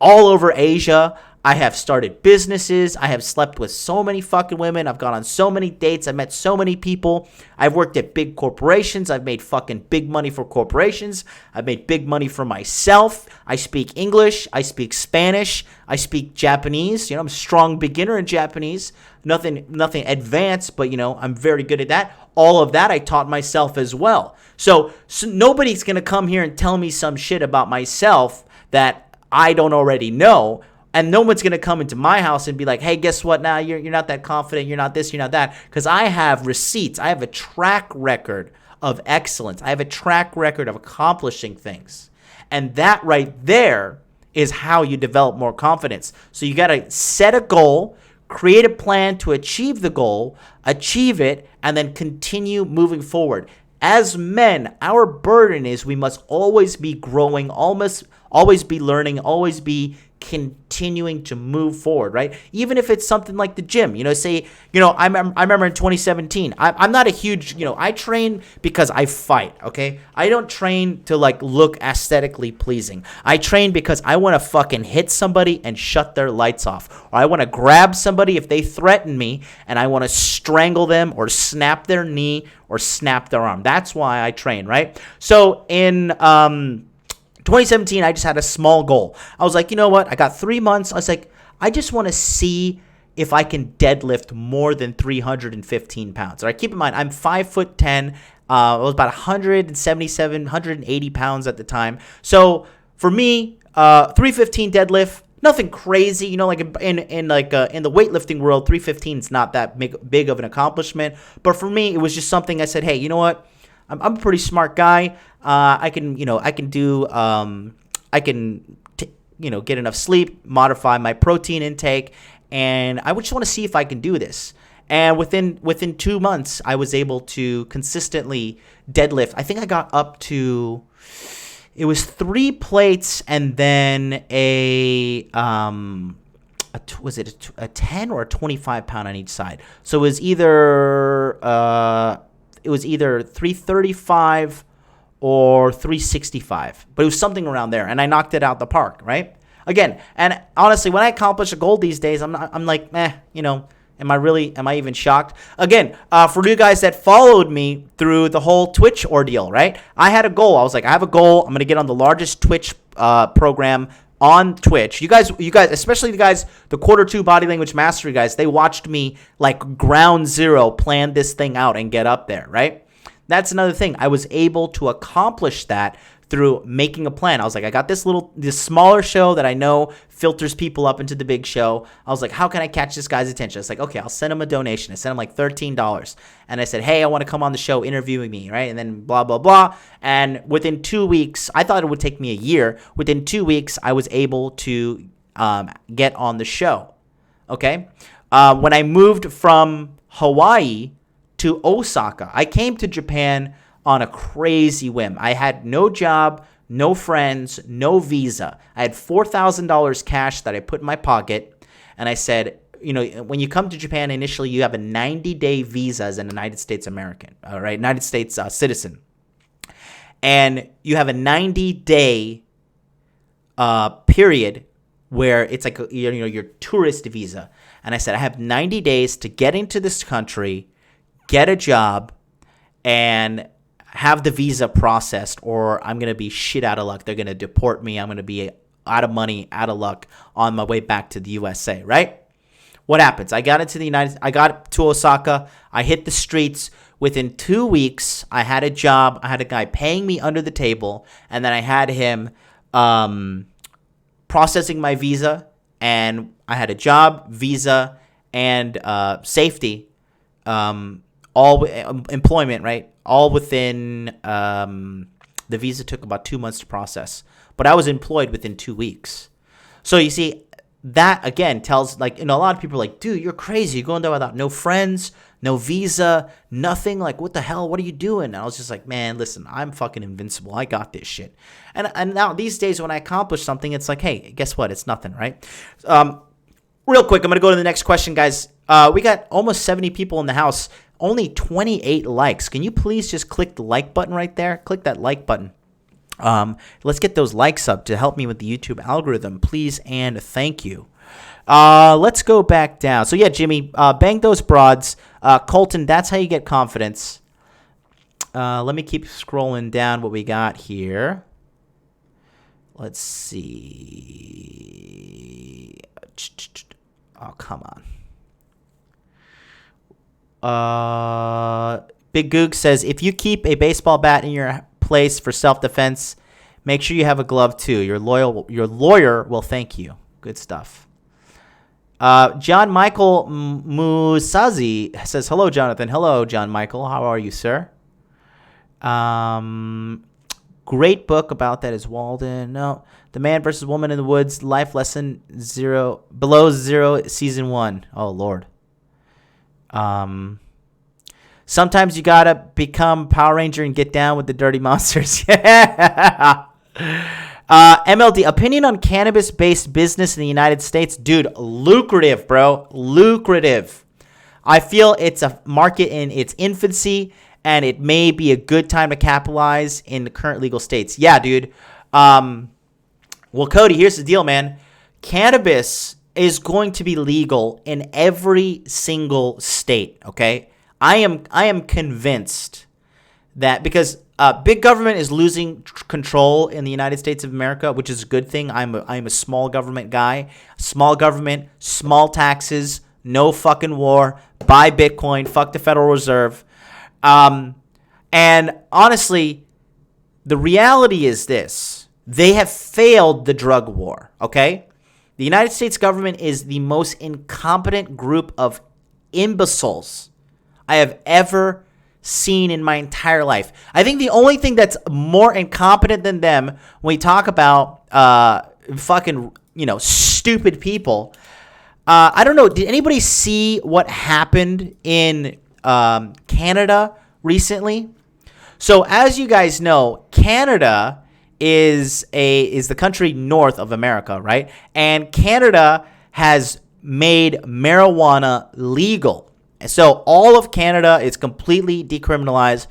all over Asia. I have started businesses. I have slept with so many fucking women. I've gone on so many dates. I've met so many people. I've worked at big corporations. I've made fucking big money for corporations. I've made big money for myself. I speak English. I speak Spanish. I speak Japanese. I'm a strong beginner in Japanese. Nothing advanced, but I'm very good at that. All of that I taught myself as well. So nobody's going to come here and tell me some shit about myself that I don't already know. And no one's going to come into my house and be like, hey, guess what? Now you're not that confident. You're not this, you're not that. Because I have receipts. I have a track record of excellence. I have a track record of accomplishing things. And that right there is how you develop more confidence. So you got to set a goal, create a plan to achieve the goal, achieve it, and then continue moving forward. As men, our burden is we must always be growing, always be learning, always be continuing to move forward, right? Even if it's something like the gym, I remember in 2017, I'm not a huge, I train because I fight, okay? I don't train to look aesthetically pleasing. I train because I want to fucking hit somebody and shut their lights off. Or I want to grab somebody if they threaten me, and I want to strangle them or snap their knee or snap their arm. That's why I train, right? So in 2017, I just had a small goal. I was like, you know what? I got 3 months. I was like, I just want to see if I can deadlift more than 315 pounds. All right, keep in mind, I'm 5'10". I was about 177, 180 pounds at the time. So for me, 315 deadlift, nothing crazy. In the weightlifting world, 315 is not that big of an accomplishment. But for me, it was just something I said, hey, you know what? I'm a pretty smart guy. I can get enough sleep, modify my protein intake, and I just want to see if I can do this. And within 2 months, I was able to consistently deadlift. I think I got up to, it was 3 plates and then was it a 10 or a 25 pound on each side? So it was either 335 or 365, but it was something around there, and I knocked it out the park, right? Again, and honestly, when I accomplish a goal these days, I'm like, am I even shocked? Again, for you guys that followed me through the whole Twitch ordeal, right? I had a goal. I was like, I have a goal. I'm going to get on the largest Twitch program on Twitch. You guys, especially the quarter 2 body language mastery guys, they watched me like ground zero plan this thing out and get up there, right? That's another thing. I was able to accomplish that through making a plan. I was like, I got this smaller show that I know filters people up into the big show. I was like, how can I catch this guy's attention? It's like, okay, I'll send him a donation. I sent him like $13. And I said, hey, I want to come on the show interviewing me, right? And then blah, blah, blah. And within 2 weeks, I thought it would take me a year. Within 2 weeks, I was able to get on the show, okay? When I moved from Hawaii to Osaka, I came to Japan on a crazy whim. I had no job, no friends, no visa. I had $4,000 cash that I put in my pocket, and I said, when you come to Japan initially, you have a 90-day visa as an United States American, all right, United States citizen, and you have a 90-day period where it's like your tourist visa. And I said, I have 90 days to get into this country, get a job, and have the visa processed, or I'm going to be shit out of luck. They're going to deport me. I'm going to be out of money, out of luck on my way back to the USA, right? What happens? I got to Osaka. I hit the streets. Within 2 weeks, I had a job. I had a guy paying me under the table, and then I had him processing my visa, and I had a job, visa, and safety, all employment, right? All within the visa took about 2 months to process, but I was employed within 2 weeks. So you see, that again tells, a lot of people are like, dude, you're crazy. You're going there without no friends, no visa, nothing. Like, what the hell? What are you doing? And I was just like, man, listen, I'm fucking invincible. I got this shit. And now these days when I accomplish something, it's like, hey, guess what? It's nothing, right? Real quick, I'm going to go to the next question, guys. We got almost 70 people in the house. Only 28 likes. Can you please just click the like button right there? Click that like button. Let's get those likes up to help me with the YouTube algorithm, please and thank you. Let's go back down. So yeah, Jimmy, bang those broads. Colton, that's how you get confidence. Let me keep scrolling down what we got here. Let's see. Oh, come on. Big Goog says, if you keep a baseball bat in your place for self-defense, make sure you have a glove too. Your lawyer will thank you. Good stuff. John Michael Musazi says, hello, Jonathan. Hello, John Michael. How are you, sir? Great book about that is Walden. No, The Man versus Woman in the Woods, Life Lesson Below Zero, Season 1. Oh, Lord. Sometimes you gotta become Power Ranger and get down with the dirty monsters. Yeah. MLD, opinion on cannabis-based business in the United States. Dude, lucrative, bro. Lucrative. I feel it's a market in its infancy, and it may be a good time to capitalize in the current legal states. Yeah, dude. Well, Cody, here's the deal, man. Cannabis is going to be legal in every single state, okay? I am convinced that because big government is losing control in the United States of America, which is a good thing. I'm a small government guy. Small government, small taxes, no fucking war, buy Bitcoin, fuck the Federal Reserve. And honestly, the reality is this. They have failed the drug war, okay? The United States government is the most incompetent group of imbeciles I have ever seen in my entire life. I think the only thing that's more incompetent than them when we talk about fucking, stupid people. I don't know. Did anybody see what happened in Canada recently? So as you guys know, Canada is the country north of America, right? And Canada has made marijuana legal. So all of Canada is completely decriminalized.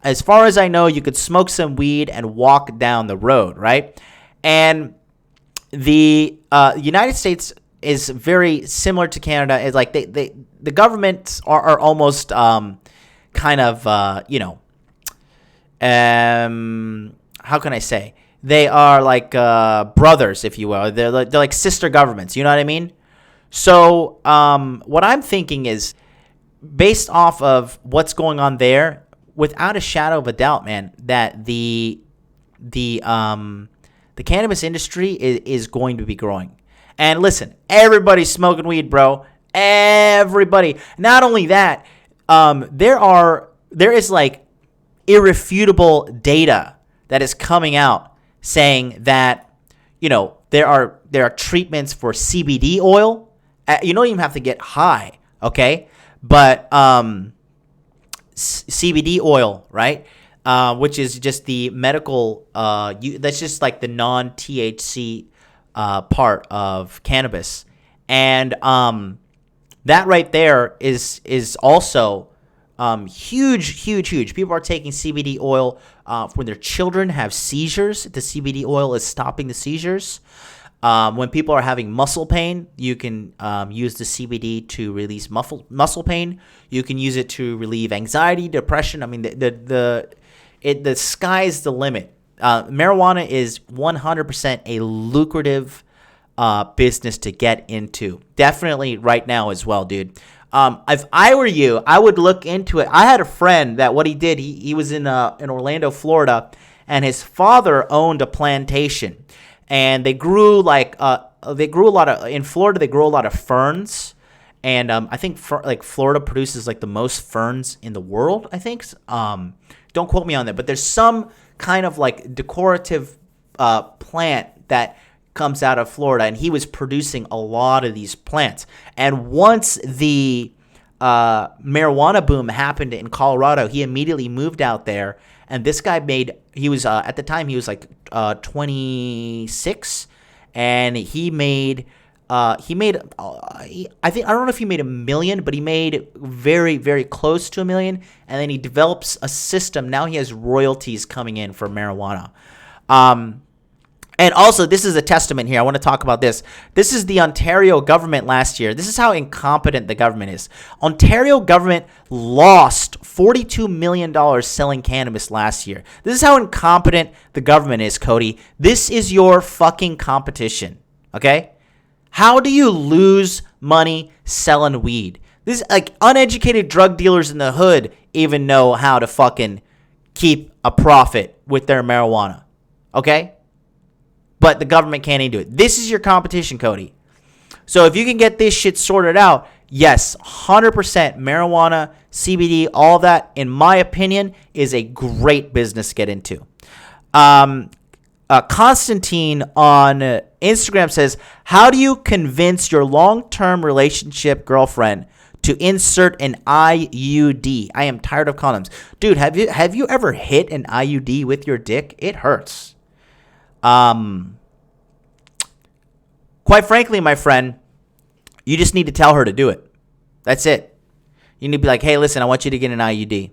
As far as I know, you could smoke some weed and walk down the road, right? And the United States is very similar to Canada. It's like the governments are almost how can I say? They are like brothers, if you will. They're like sister governments. You know what I mean? So what I'm thinking is, based off of what's going on there, without a shadow of a doubt, man, that the cannabis industry is going to be growing. And listen, everybody's smoking weed, bro. Everybody. Not only that, there is like irrefutable data that is coming out saying that, there are treatments for CBD oil. You don't even have to get high, okay? But CBD oil, right? Which is just the medical, that's just like the non-THC part of cannabis. And that right there is also huge. People are taking CBD oil when their children have seizures. The CBD oil is stopping the seizures. When people are having muscle pain, you can use the CBD to release muscle pain. You can use it to relieve anxiety, depression. I mean, the sky's the limit. Marijuana is 100% a lucrative business to get into. Definitely right now as well, dude. If I were you, I would look into it. I had a friend that what he did, he was in Orlando, Florida, and his father owned a plantation. And they grew a lot of, in Florida, they grow a lot of ferns. And I think Florida produces like the most ferns in the world, I think. Don't quote me on that, but there's some kind of like decorative plant that comes out of Florida, and he was producing a lot of these plants. And once the marijuana boom happened in Colorado, he immediately moved out there. And this guy at the time he was like 26, and he made I don't know if he made $1 million, but he made very, very close to $1 million. And then he develops a system. Now he has royalties coming in for marijuana. And also, this is a testament here. I want to talk about this. This is the Ontario government last year. This is how incompetent the government is. Ontario government lost $42 million selling cannabis last year. This is how incompetent the government is, Cody. This is your fucking competition, okay? How do you lose money selling weed? This is like uneducated drug dealers in the hood even know how to fucking keep a profit with their marijuana, okay? But the government can't even do it. This is your competition, Cody. So if you can get this shit sorted out, yes, 100% marijuana, CBD, all that, in my opinion, is a great business to get into. Constantine on Instagram says, how do you convince your long-term relationship girlfriend to insert an IUD? I am tired of condoms. Dude, have you ever hit an IUD with your dick? It hurts. Quite frankly, my friend, you just need to tell her to do it. That's it. You need to be like, hey, listen, I want you to get an IUD.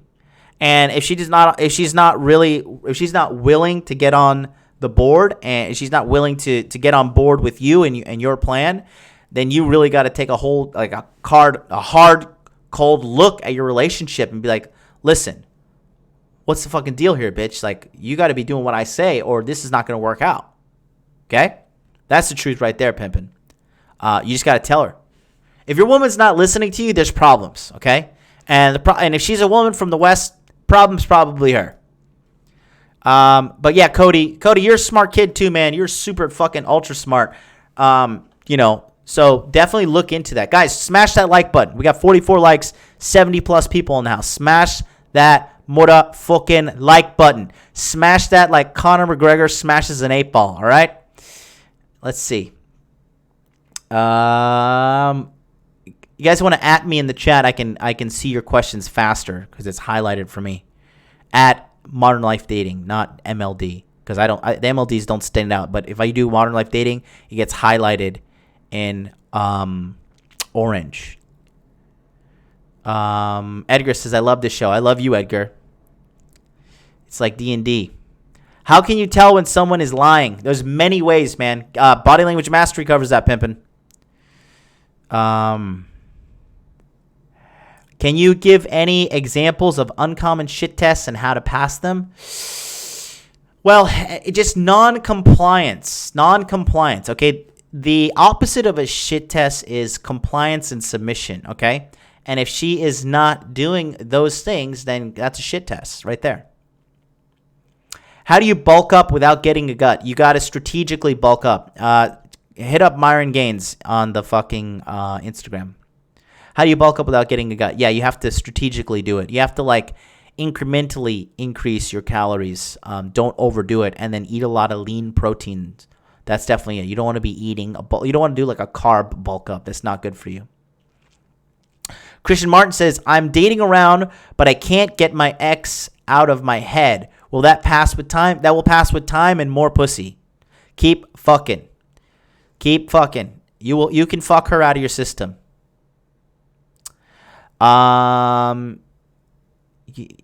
And if she's not willing to get on the board, and she's not willing to get on board with you and your plan, then you really got to take a hard, cold look at your relationship and be like, listen, what's the fucking deal here, bitch? Like, you got to be doing what I say, or this is not going to work out. Okay? That's the truth right there, pimpin'. You just got to tell her. If your woman's not listening to you, there's problems, okay? And if she's a woman from the West, problem's probably her. But yeah, Cody, you're a smart kid too, man. You're super fucking ultra smart. So definitely look into that. Guys, smash that like button. We got 44 likes, 70 plus people in the house. Smash that motherfucking like button. Smash that like Conor McGregor smashes an 8-ball, all right? Let's see. You guys want to at me in the chat? I can see your questions faster because it's highlighted for me. At Modern Life Dating, not MLD, because the MLDs don't stand out. But if I do Modern Life Dating, it gets highlighted in orange. Edgar says, "I love this show." I love you, Edgar. It's like D&D. How can you tell when someone is lying? There's many ways, man. Body Language Mastery covers that, pimpin'. Can you give any examples of uncommon shit tests and how to pass them? Well, just non-compliance. Non-compliance, okay? The opposite of a shit test is compliance and submission, okay? And if she is not doing those things, then that's a shit test right there. How do you bulk up without getting a gut? You got to strategically bulk up. Hit up Myron Gaines on the fucking Instagram. How do you bulk up without getting a gut? Yeah, you have to strategically do it. You have to like incrementally increase your calories. Don't overdo it, and then eat a lot of lean proteins. That's definitely it. You don't want to be eating you don't want to do like a carb bulk up. That's not good for you. Christian Martin says, "I'm dating around, but I can't get my ex out of my head. Will that pass with time? That will pass with time and more pussy. Keep fucking. Keep fucking. You can fuck her out of your system."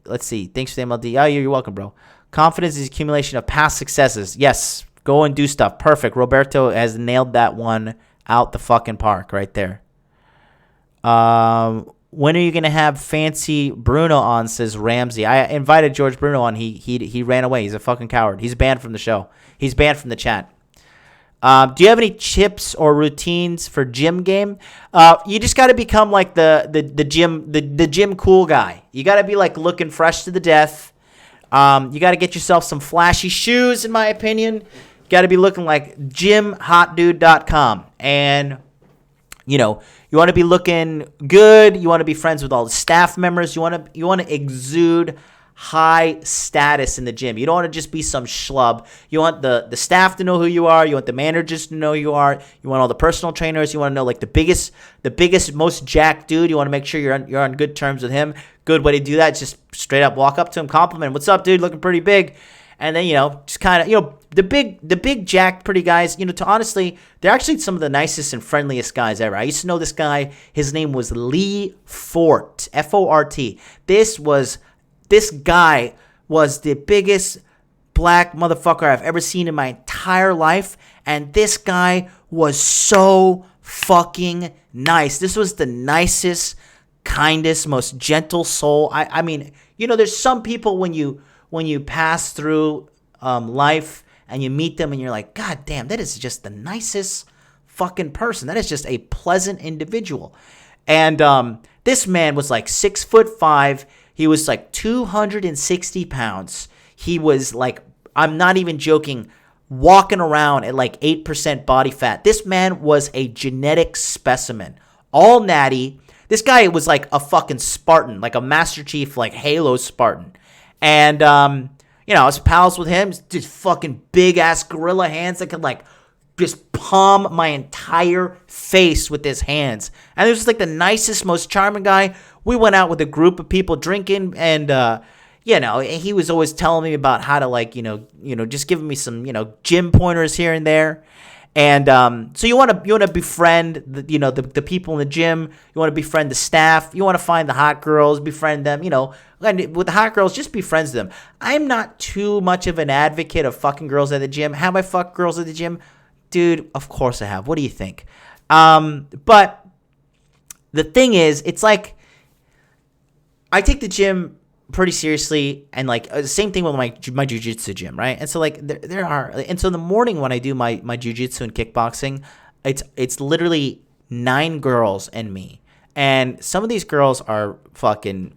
Let's see. Thanks for the MLD. Oh, you're welcome, bro. Confidence is accumulation of past successes. Yes, go and do stuff. Perfect. Roberto has nailed that one out the fucking park right there. When are you gonna have Fancy Bruno on? Says Ramsey. I invited George Bruno on. He ran away. He's a fucking coward. He's banned from the show. He's banned from the chat. Do you have any tips or routines for gym game? You just got to become like the gym cool guy. You got to be like looking fresh to the death. You got to get yourself some flashy shoes, in my opinion. You got to be looking like gymhotdude.com. And, you know, you want to be looking good. You want to be friends with all the staff members. You want to exude high status in the gym. You don't want to just be some schlub. You want the staff to know who you are. You want the managers to know who you are. You want all the personal trainers. You want to know like the biggest, most jacked dude. You want to make sure you're on good terms with him. Good way to do that is just straight up walk up to him, compliment him. "What's up, dude? Looking pretty big." And then, you know, just kind of, you know, the big jacked pretty guys, you know, honestly, they're actually some of the nicest and friendliest guys ever. I used to know this guy. His name was Lee Fort, F-O-R-T. This guy was the biggest black motherfucker I've ever seen in my entire life. And this guy was so fucking nice. This was the nicest, kindest, most gentle soul. I mean, you know, there's some people when you pass through life and you meet them and you're like, God damn, that is just the nicest fucking person. That is just a pleasant individual. And this man was like 6'5". He was like 260 pounds. He was like, I'm not even joking, walking around at like 8% body fat. This man was a genetic specimen. All natty. This guy was like a fucking Spartan, like a Master Chief, like Halo Spartan. And, you know, I was pals with him. Just fucking big-ass gorilla hands that could like just palm my entire face with his hands. And he was like the nicest, most charming guy. We went out with a group of people drinking, and you know, he was always telling me about how to like, you know, just giving me some, you know, gym pointers here and there. And so you want to befriend the people in the gym. You want to befriend the staff. You want to find the hot girls, befriend them. You know, and with the hot girls, just be friends with them. I'm not too much of an advocate of fucking girls at the gym. Have I fucked girls at the gym? Dude, of course I have. What do you think? But the thing is, it's like I take the gym pretty seriously, and like the same thing with my jiu-jitsu gym, right? And so like and so in the morning when I do my jiu-jitsu and kickboxing, it's literally 9 girls and me. And some of these girls are fucking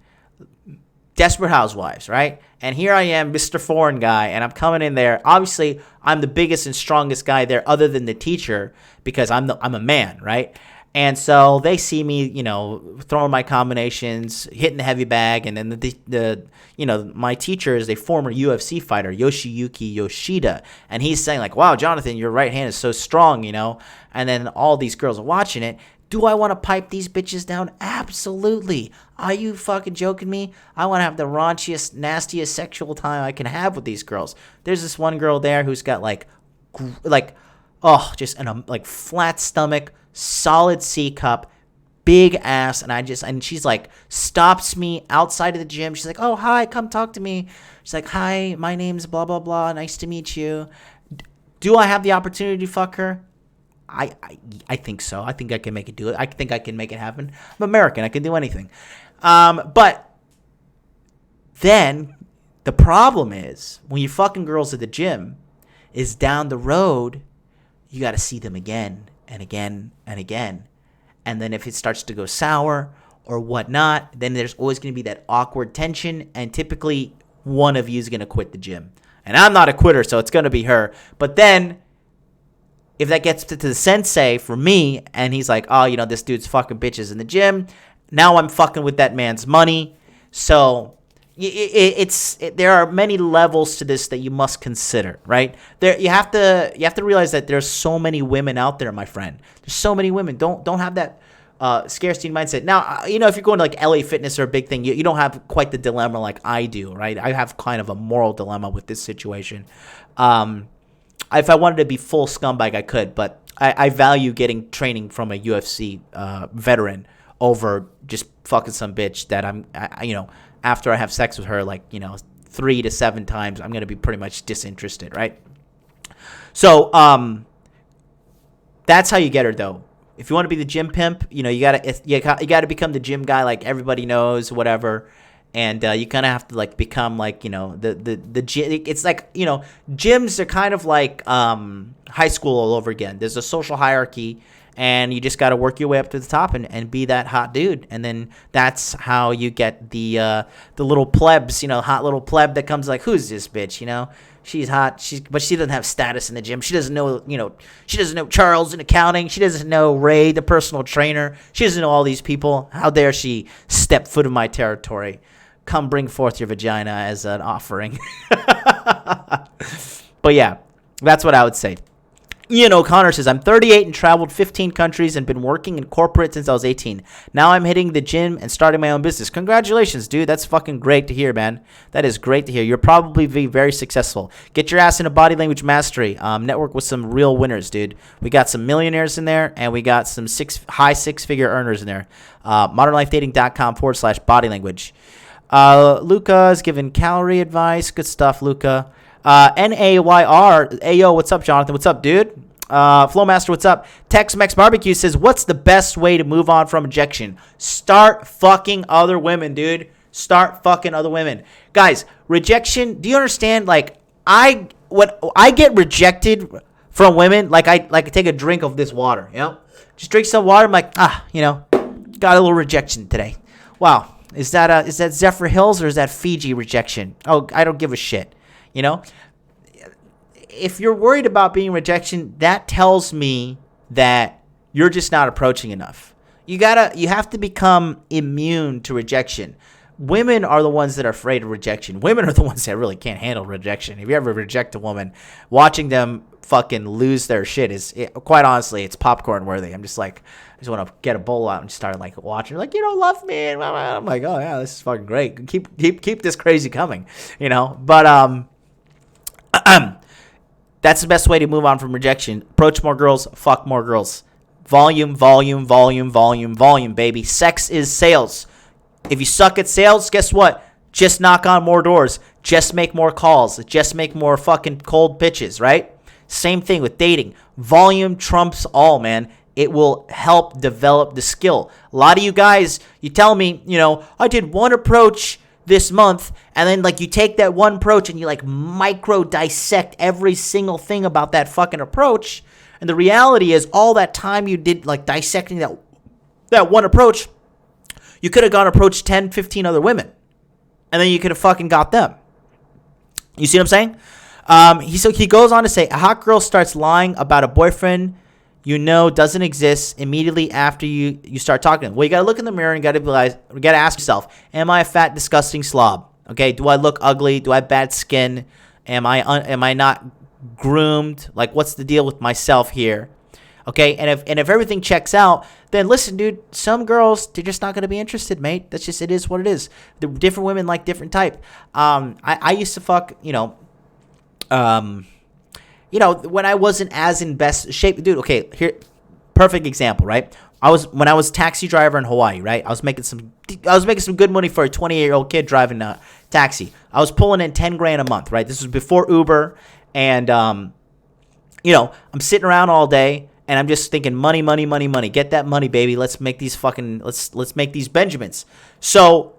Desperate Housewives, right? And here I am, Mr. Foreign guy, and I'm coming in there. Obviously, I'm the biggest and strongest guy there other than the teacher because I'm a man, right? And so they see me, throwing my combinations, hitting the heavy bag, and then my teacher is a former UFC fighter, Yoshiyuki Yoshida, and he's saying like, "Wow, Jonathan, your right hand is so strong," And then all these girls are watching it. Do I want to pipe these bitches down? Absolutely. Are you fucking joking me? I want to have the raunchiest, nastiest sexual time I can have with these girls. There's this one girl there who's got just like flat stomach, solid C cup, big ass, and she's like stops me outside of the gym. She's like, "Oh, hi, come talk to me." She's like, "Hi, my name's blah blah blah. Nice to meet you." Do I have the opportunity to fuck her? I think so. I think I can make it do it. I think I can make it happen. I'm American. I can do anything. But then the problem is when you're fucking girls at the gym is down the road, you got to see them again and again and again. And then if it starts to go sour or whatnot, then there's always going to be that awkward tension. And typically one of you is going to quit the gym. And I'm not a quitter, so it's going to be her. But then if that gets to the sensei for me, and he's like, "Oh, this dude's fucking bitches in the gym," now I'm fucking with that man's money. So there are many levels to this that you must consider, right? You have to realize that there's so many women out there, my friend. There's so many women. Don't have that scarcity mindset. Now, if you're going to like LA Fitness or a big thing, you don't have quite the dilemma like I do, right? I have kind of a moral dilemma with this situation. If I wanted to be full scumbag, I could, but I value getting training from a UFC veteran over just fucking some bitch that after I have sex with her, 3 to 7 times, I'm going to be pretty much disinterested, right? So that's how you get her, though. If you want to be the gym pimp, you gotta become the gym guy, like everybody knows, whatever. And you kind of have to become the gym. It's like gyms are kind of like high school all over again. There's a social hierarchy, and you just got to work your way up to the top and be that hot dude. And then that's how you get the little plebs, hot little pleb that comes like, "Who's this bitch?" She's hot. But she doesn't have status in the gym. She doesn't know, she doesn't know Charles in accounting. She doesn't know Ray, the personal trainer. She doesn't know all these people. How dare she step foot in my territory? Come bring forth your vagina as an offering. But yeah, that's what I would say. Ian O'Connor says, "I'm 38 and traveled 15 countries and been working in corporate since I was 18. Now I'm hitting the gym and starting my own business." Congratulations, dude. That's fucking great to hear, man. That is great to hear. You'll probably be very successful. Get your ass into body language mastery. Network with some real winners, dude. We got some millionaires in there, and we got some high six-figure earners in there. modernlifedating.com/body language. Luca is giving calorie advice. Good stuff, Luca. NAYR. Ayo, what's up, Jonathan? What's up, dude? Flowmaster, what's up? Tex-Mex Barbecue says, "What's the best way to move on from rejection?" Start fucking other women, dude. Start fucking other women. Guys, rejection, do you understand? When I get rejected from women, I take a drink of this water, Just drink some water. I'm like, got a little rejection today. Wow. Is that Zephyr Hills or is that Fiji rejection? Oh, I don't give a shit. If you're worried about being rejection, that tells me that you're just not approaching enough. You have to become immune to rejection. Women are the ones that are afraid of rejection. Women are the ones that really can't handle rejection. If you ever reject a woman, watching them fucking lose their shit quite honestly, it's popcorn worthy. I'm just like, I just want to get a bowl out and start watching. You don't love me, and I'm like, oh yeah, this is fucking great. Keep this crazy coming, But that's the best way to move on from rejection. Approach more girls, fuck more girls. Volume, volume, volume, volume, volume, baby. Sex is sales. If you suck at sales, guess what? Just knock on more doors. Just make more calls. Just make more fucking cold pitches, right? Same thing with dating. Volume trumps all, man. It will help develop the skill. A lot of you guys, you tell me, I did one approach this month, and then you take that one approach and you micro dissect every single thing about that fucking approach. And the reality is all that time you did dissecting that one approach, you could have gone approach 10, 15 other women. And then you could have fucking got them. You see what I'm saying? He goes on to say, a hot girl starts lying about a boyfriend doesn't exist immediately after you start talking to them. Well, you got to look in the mirror and got to ask yourself, am I a fat, disgusting slob? Okay, do I look ugly? Do I have bad skin? Am I not groomed? Like, what's the deal with myself here? Okay, and if everything checks out, then listen, dude, some girls, they're just not going to be interested, mate. That's just, it is what it is. The different women like different type. I used to fuck, when I wasn't as in best shape, dude. Okay, here, perfect example, right? When I was taxi driver in Hawaii, right? I was making some good money for a 28-year-old kid driving a taxi. I was pulling in 10 grand a month, right? This was before Uber, and I'm sitting around all day, and I'm just thinking money, money, money, money. Get that money, baby. Let's make these let's make these Benjamins. So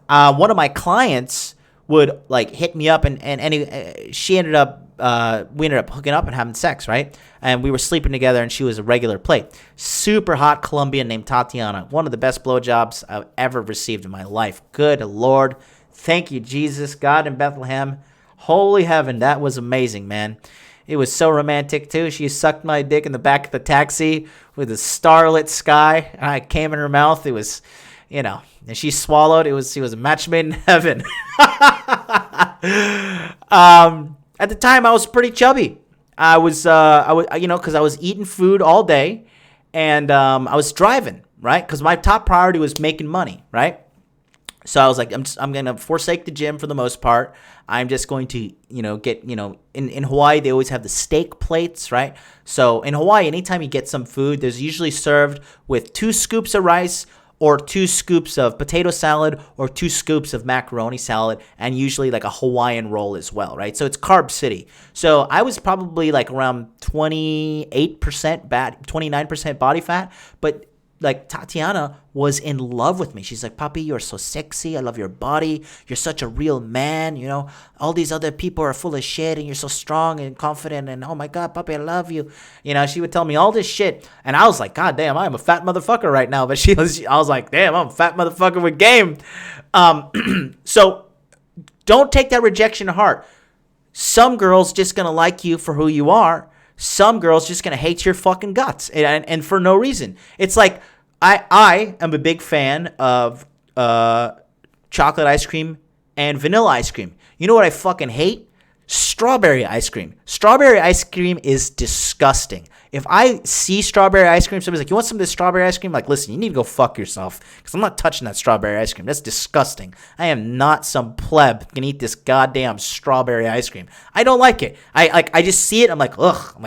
one of my clients would like hit me up, and we ended up hooking up and having sex, right? And we were sleeping together, and she was a regular plate. Super hot Colombian named Tatiana. One of the best blowjobs I've ever received in my life. Good Lord. Thank you, Jesus. God in Bethlehem. Holy heaven. That was amazing, man. It was so romantic, too. She sucked my dick in the back of the taxi with a starlit sky. And I came in her mouth. It was, and she swallowed. She was a match made in heaven. At the time, I was pretty chubby. I was, because I was eating food all day, and I was driving, right? Because my top priority was making money, right? So I was like, I'm gonna forsake the gym for the most part. I'm just going to, get, in Hawaii they always have the steak plates, right? So in Hawaii, anytime you get some food, there's usually served with 2 scoops of rice, or 2 scoops of potato salad, or 2 scoops of macaroni salad, and usually like a Hawaiian roll as well, right? So it's carb city. So I was probably like around 29% body fat, but like Tatiana was in love with me. She's like, Papi, you're so sexy. I love your body. You're such a real man. All these other people are full of shit, and you're so strong and confident. And oh my God, Papi, I love you. She would tell me all this shit. And I was like, God damn, I am a fat motherfucker right now. But I was like, damn, I'm a fat motherfucker with game. So don't take that rejection to heart. Some girls just going to like you for who you are. Some girls just going to hate your fucking guts and for no reason. It's like I am a big fan of chocolate ice cream and vanilla ice cream. You know what I fucking hate? Strawberry ice cream. Strawberry ice cream is disgusting. If I see strawberry ice cream, somebody's like, you want some of this strawberry ice cream? Like, listen, you need to go fuck yourself, because I'm not touching that strawberry ice cream. That's disgusting. I am not some pleb can eat this goddamn strawberry ice cream. I don't like it. I just see it. I'm like, ugh. I'm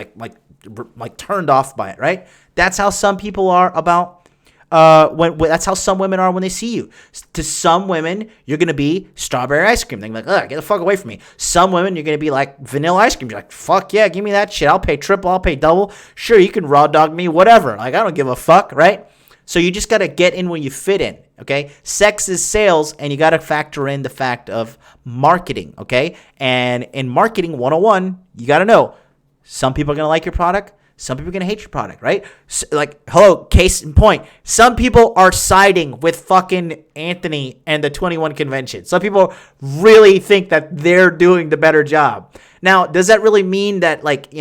like turned off by it, right? That's how some people are about that's how some women are when they see you. To some women, you're going to be strawberry ice cream. They're like, ugh, get the fuck away from me. Some women, you're going to be like vanilla ice cream. You're like, fuck yeah, give me that shit. I'll pay triple, I'll pay double. Sure, you can raw dog me, whatever. Like, I don't give a fuck, right? So you just got to get in when you fit in, okay? Sex is sales, and you got to factor in the fact of marketing, okay? And in marketing 101, you got to know, some people are going to like your product. Some people are going to hate your product, right? So, like, hello, case in point. Some people are siding with fucking Anthony and the 21 convention. Some people really think that they're doing the better job. Now, does that really mean that, like,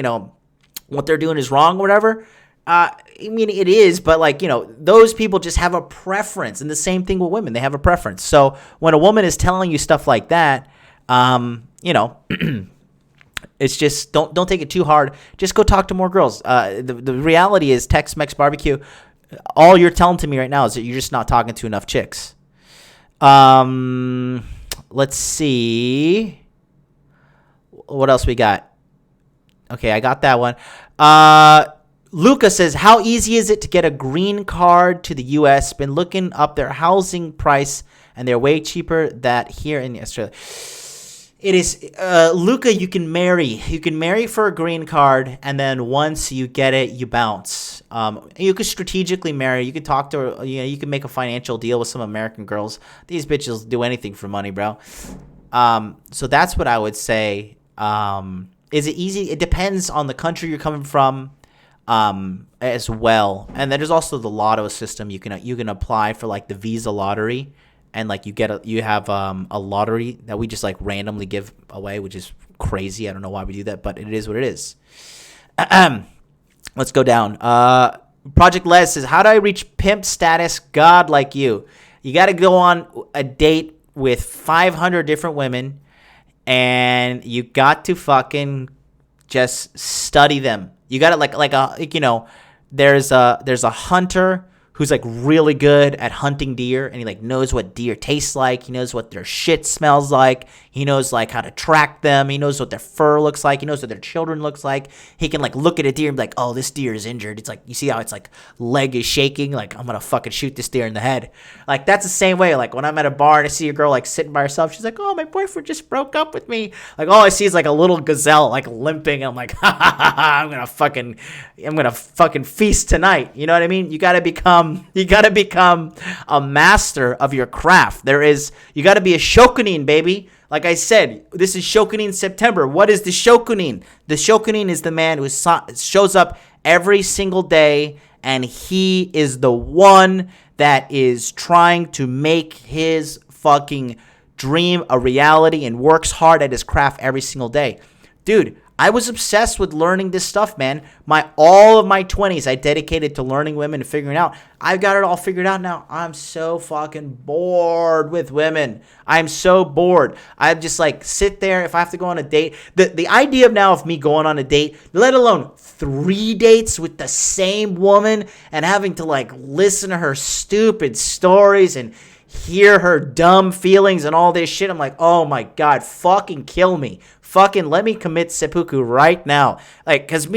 what they're doing is wrong or whatever? I mean, it is, but, like, those people just have a preference. And the same thing with women. They have a preference. So when a woman is telling you stuff like that, it's just don't take it too hard. Just go talk to more girls. The reality is, Tex-Mex barbecue, all you're telling to me right now is that you're just not talking to enough chicks. Let's see. What else we got? Okay, I got that one. Luca says, how easy is it to get a green card to the U.S.? Been looking up their housing price, and they're way cheaper than here in Australia. It is, Luca, you can marry. You can marry for a green card, and then once you get it, you bounce. You could strategically marry. You could talk to her. You can make a financial deal with some American girls. These bitches do anything for money, bro. So that's what I would say. Is it easy? It depends on the country you're coming from, as well. And then there's also the lotto system. You can apply for like the Visa lottery. And like you have a lottery that we just like randomly give away, which is crazy. I don't know why we do that, but it is what it is. Let's go down. Project Les says, how do I reach pimp status god like you? You got to go on a date with 500 different women, and you got to fucking just study them. You got to there's a hunter who's like really good at hunting deer, and he like knows what deer tastes like. He knows what their shit smells like. He knows like how to track them. He knows what their fur looks like. He knows what their children looks like. He can like look at a deer and be like, oh, this deer is injured. It's like, you see how it's like leg is shaking? Like, I'm gonna fucking shoot this deer in the head. Like, that's the same way. Like, when I'm at a bar and I see a girl like sitting by herself, she's like, oh, my boyfriend just broke up with me. Like, all I see is like a little gazelle like limping. I'm like, ha ha ha ha, I'm gonna fucking feast tonight. You know what I mean? You gotta become a master of your craft. You gotta be a shokunin, baby. Like I said, this is Shokunin September. What is the Shokunin? The Shokunin is the man who shows up every single day, and he is the one that is trying to make his fucking dream a reality and works hard at his craft every single day. Dude, I was obsessed with learning this stuff, man. All of my 20s, I dedicated to learning women and figuring out. I've got it all figured out now. I'm so fucking bored with women. I'm so bored. I just like sit there. If I have to go on a date, the idea of me going on a date, let alone 3 dates with the same woman and having to like listen to her stupid stories and hear her dumb feelings and all this shit. I'm like, oh my God, fucking kill me. Fucking let me commit seppuku right now. Like, cause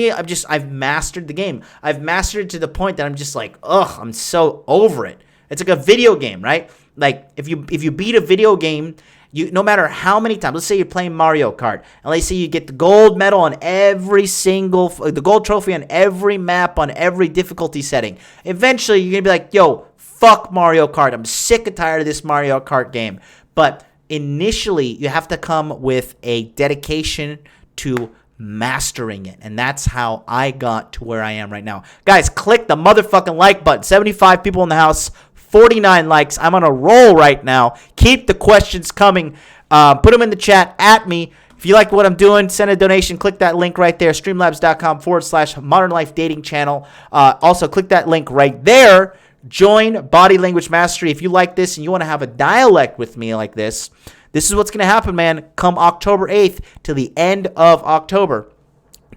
I've mastered the game. I've mastered it to the point that I'm just like, ugh, I'm so over it. It's like a video game, right? Like if you beat a video game, no matter how many times, let's say you're playing Mario Kart, and let's say you get the gold medal on the gold trophy on every map, on every difficulty setting. Eventually, you're gonna be like, yo, fuck Mario Kart. I'm sick and tired of this Mario Kart game. But initially, you have to come with a dedication to mastering it. And that's how I got to where I am right now. Guys, click the motherfucking like button. 75 people in the house, 49 likes. I'm on a roll right now. Keep the questions coming. Put them in the chat at me. If you like what I'm doing, send a donation. Click that link right there, streamlabs.com/Modern Life Dating Channel. Also, click that link right there. Join Body Language Mastery. If you like this and you want to have a dialect with me like this is what's going to happen, man. Come October 8th to the end of October.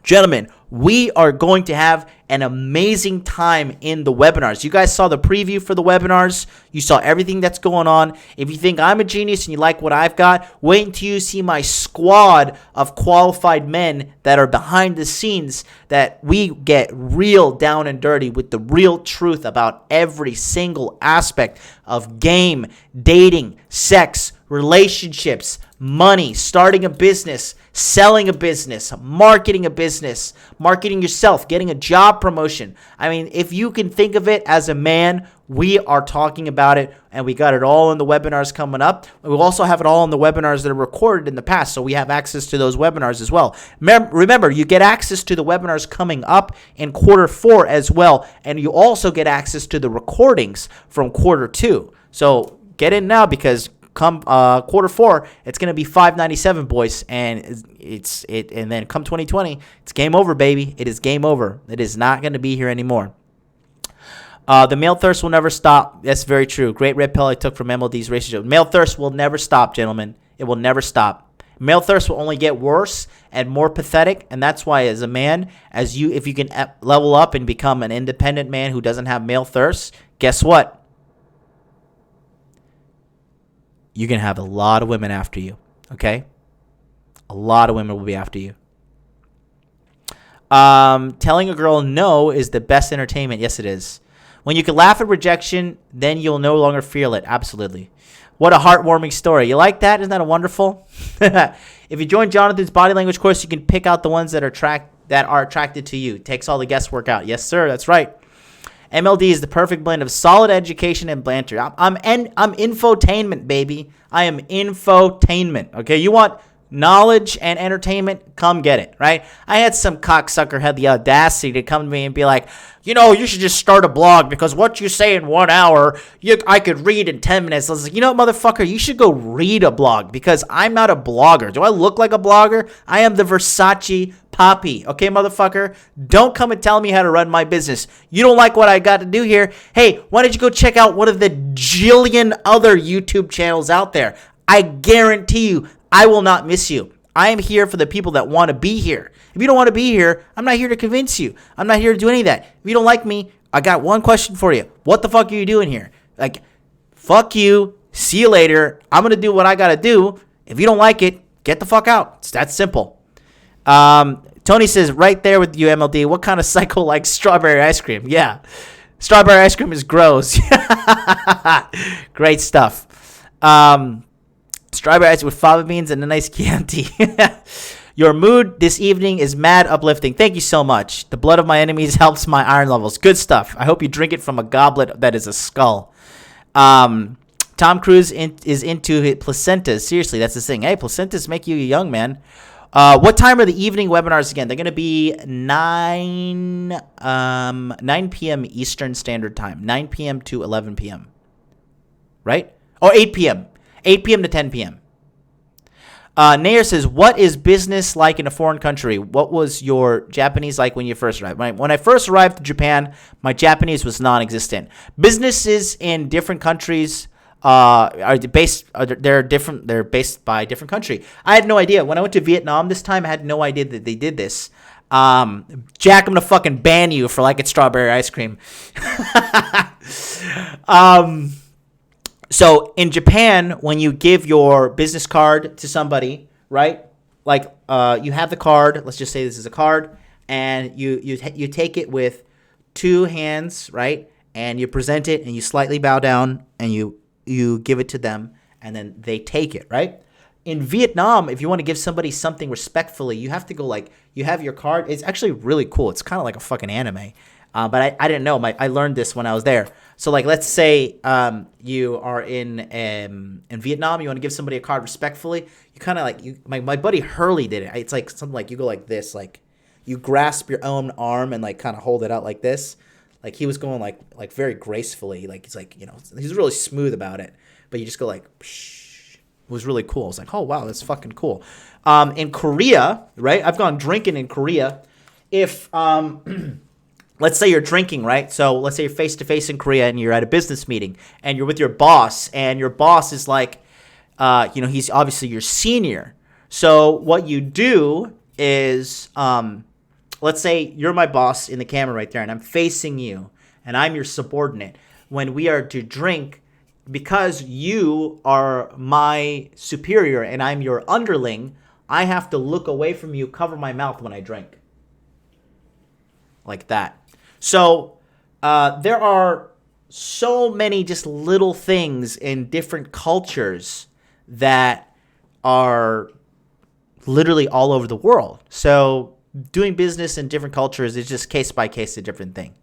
Gentlemen, we are going to have an amazing time in the webinars. You guys saw the preview for the webinars. You saw everything that's going on. If you think I'm a genius and you like what I've got, wait until you see my squad of qualified men that are behind the scenes, that we get real down and dirty with the real truth about every single aspect of game, dating, sex, relationships, money, starting a business, selling a business, marketing yourself, getting a job promotion. I mean, if you can think of it as a man, we are talking about it, and we got it all in the webinars coming up. We'll also have it all in the webinars that are recorded in the past, so we have access to those webinars as well. Remember, you get access to the webinars coming up in quarter 4 as well, and you also get access to the recordings from quarter 2. So get in now, because come quarter 4, it's gonna be $597, boys, and and then come 2020, it's game over, baby. It is game over. It is not gonna be here anymore. The male thirst will never stop. That's very true. Great red pill I took from MLD's Race Show. Male thirst will never stop, gentlemen. It will never stop. Male thirst will only get worse and more pathetic, and that's why, as a man, if you can level up and become an independent man who doesn't have male thirst, guess what? You're going to have a lot of women after you, okay? A lot of women will be after you. Telling a girl no is the best entertainment. Yes, it is. When you can laugh at rejection, then you'll no longer feel it. Absolutely. What a heartwarming story. You like that? Isn't that wonderful? If you join Jonathan's body language course, you can pick out the ones that are attracted to you. It takes all the guesswork out. Yes, sir. That's right. MLD is the perfect blend of solid education and banter. I'm infotainment, baby. I am infotainment. Okay, you want knowledge and entertainment, come get it, right? I had some cocksucker had the audacity to come to me and be like, you should just start a blog because what you say in 1 hour, I could read in 10 minutes. I was like, motherfucker, you should go read a blog because I'm not a blogger. Do I look like a blogger? I am the Versace Poppy, okay, motherfucker? Don't come and tell me how to run my business. You don't like what I got to do here? Hey, why don't you go check out one of the jillion other YouTube channels out there? I guarantee you, I will not miss you. I am here for the people that want to be here. If you don't want to be here, I'm not here to convince you. I'm not here to do any of that. If you don't like me, I got one question for you. What the fuck are you doing here? Like, fuck you. See you later. I'm going to do what I got to do. If you don't like it, get the fuck out. It's that simple. Tony says, right there with you, MLD, what kind of psycho likes strawberry ice cream? Yeah. Strawberry ice cream is gross. Great stuff. Strawberry ice with fava beans and a nice Chianti. Your mood this evening is mad uplifting. Thank you so much. The blood of my enemies helps my iron levels. Good stuff. I hope you drink it from a goblet that is a skull. Tom Cruise is into his placentas. Seriously, that's the thing. Hey, placentas make you young, man. What time are the evening webinars again? They're going to be 9 p.m. Eastern Standard Time. 9 p.m. to 11 p.m. Right? Or 8 p.m. 8 p.m. to 10 p.m. Nair says, what is business like in a foreign country? What was your Japanese like when you first arrived? When I first arrived to Japan, my Japanese was non-existent. Businesses in different countries they're different. They're based by different country. I had no idea. When I went to Vietnam this time, I had no idea that they did this. Jack, I'm gonna fucking ban you for liking strawberry ice cream. So in Japan, when you give your business card to somebody, right? Like you have the card. Let's just say this is a card, and you take it with two hands, right? And you present it, and you slightly bow down, and you give it to them, and then they take it, right? In Vietnam, if you want to give somebody something respectfully, you have to go like, you have your card. It's actually really cool. It's kind of like a fucking anime. But I didn't know. I learned this when I was there. So like, let's say you are in Vietnam. You want to give somebody a card respectfully. You kind of like my buddy Hurley did it. It's like something like you go like this, like you grasp your own arm and like kind of hold it out like this. Like he was going like very gracefully. Like he's like, he's really smooth about it. But you just go like, psh. It was really cool. I was like, oh wow, that's fucking cool. In Korea, right? I've gone drinking in Korea. If let's say you're drinking, right? So let's say you're face to face in Korea and you're at a business meeting and you're with your boss, and your boss is like, he's obviously your senior. So what you do is, let's say you're my boss in the camera right there, and I'm facing you, and I'm your subordinate. When we are to drink, because you are my superior and I'm your underling, I have to look away from you, cover my mouth when I drink. Like that. So there are so many just little things in different cultures that are literally all over the world. So doing business in different cultures is just case by case a different thing.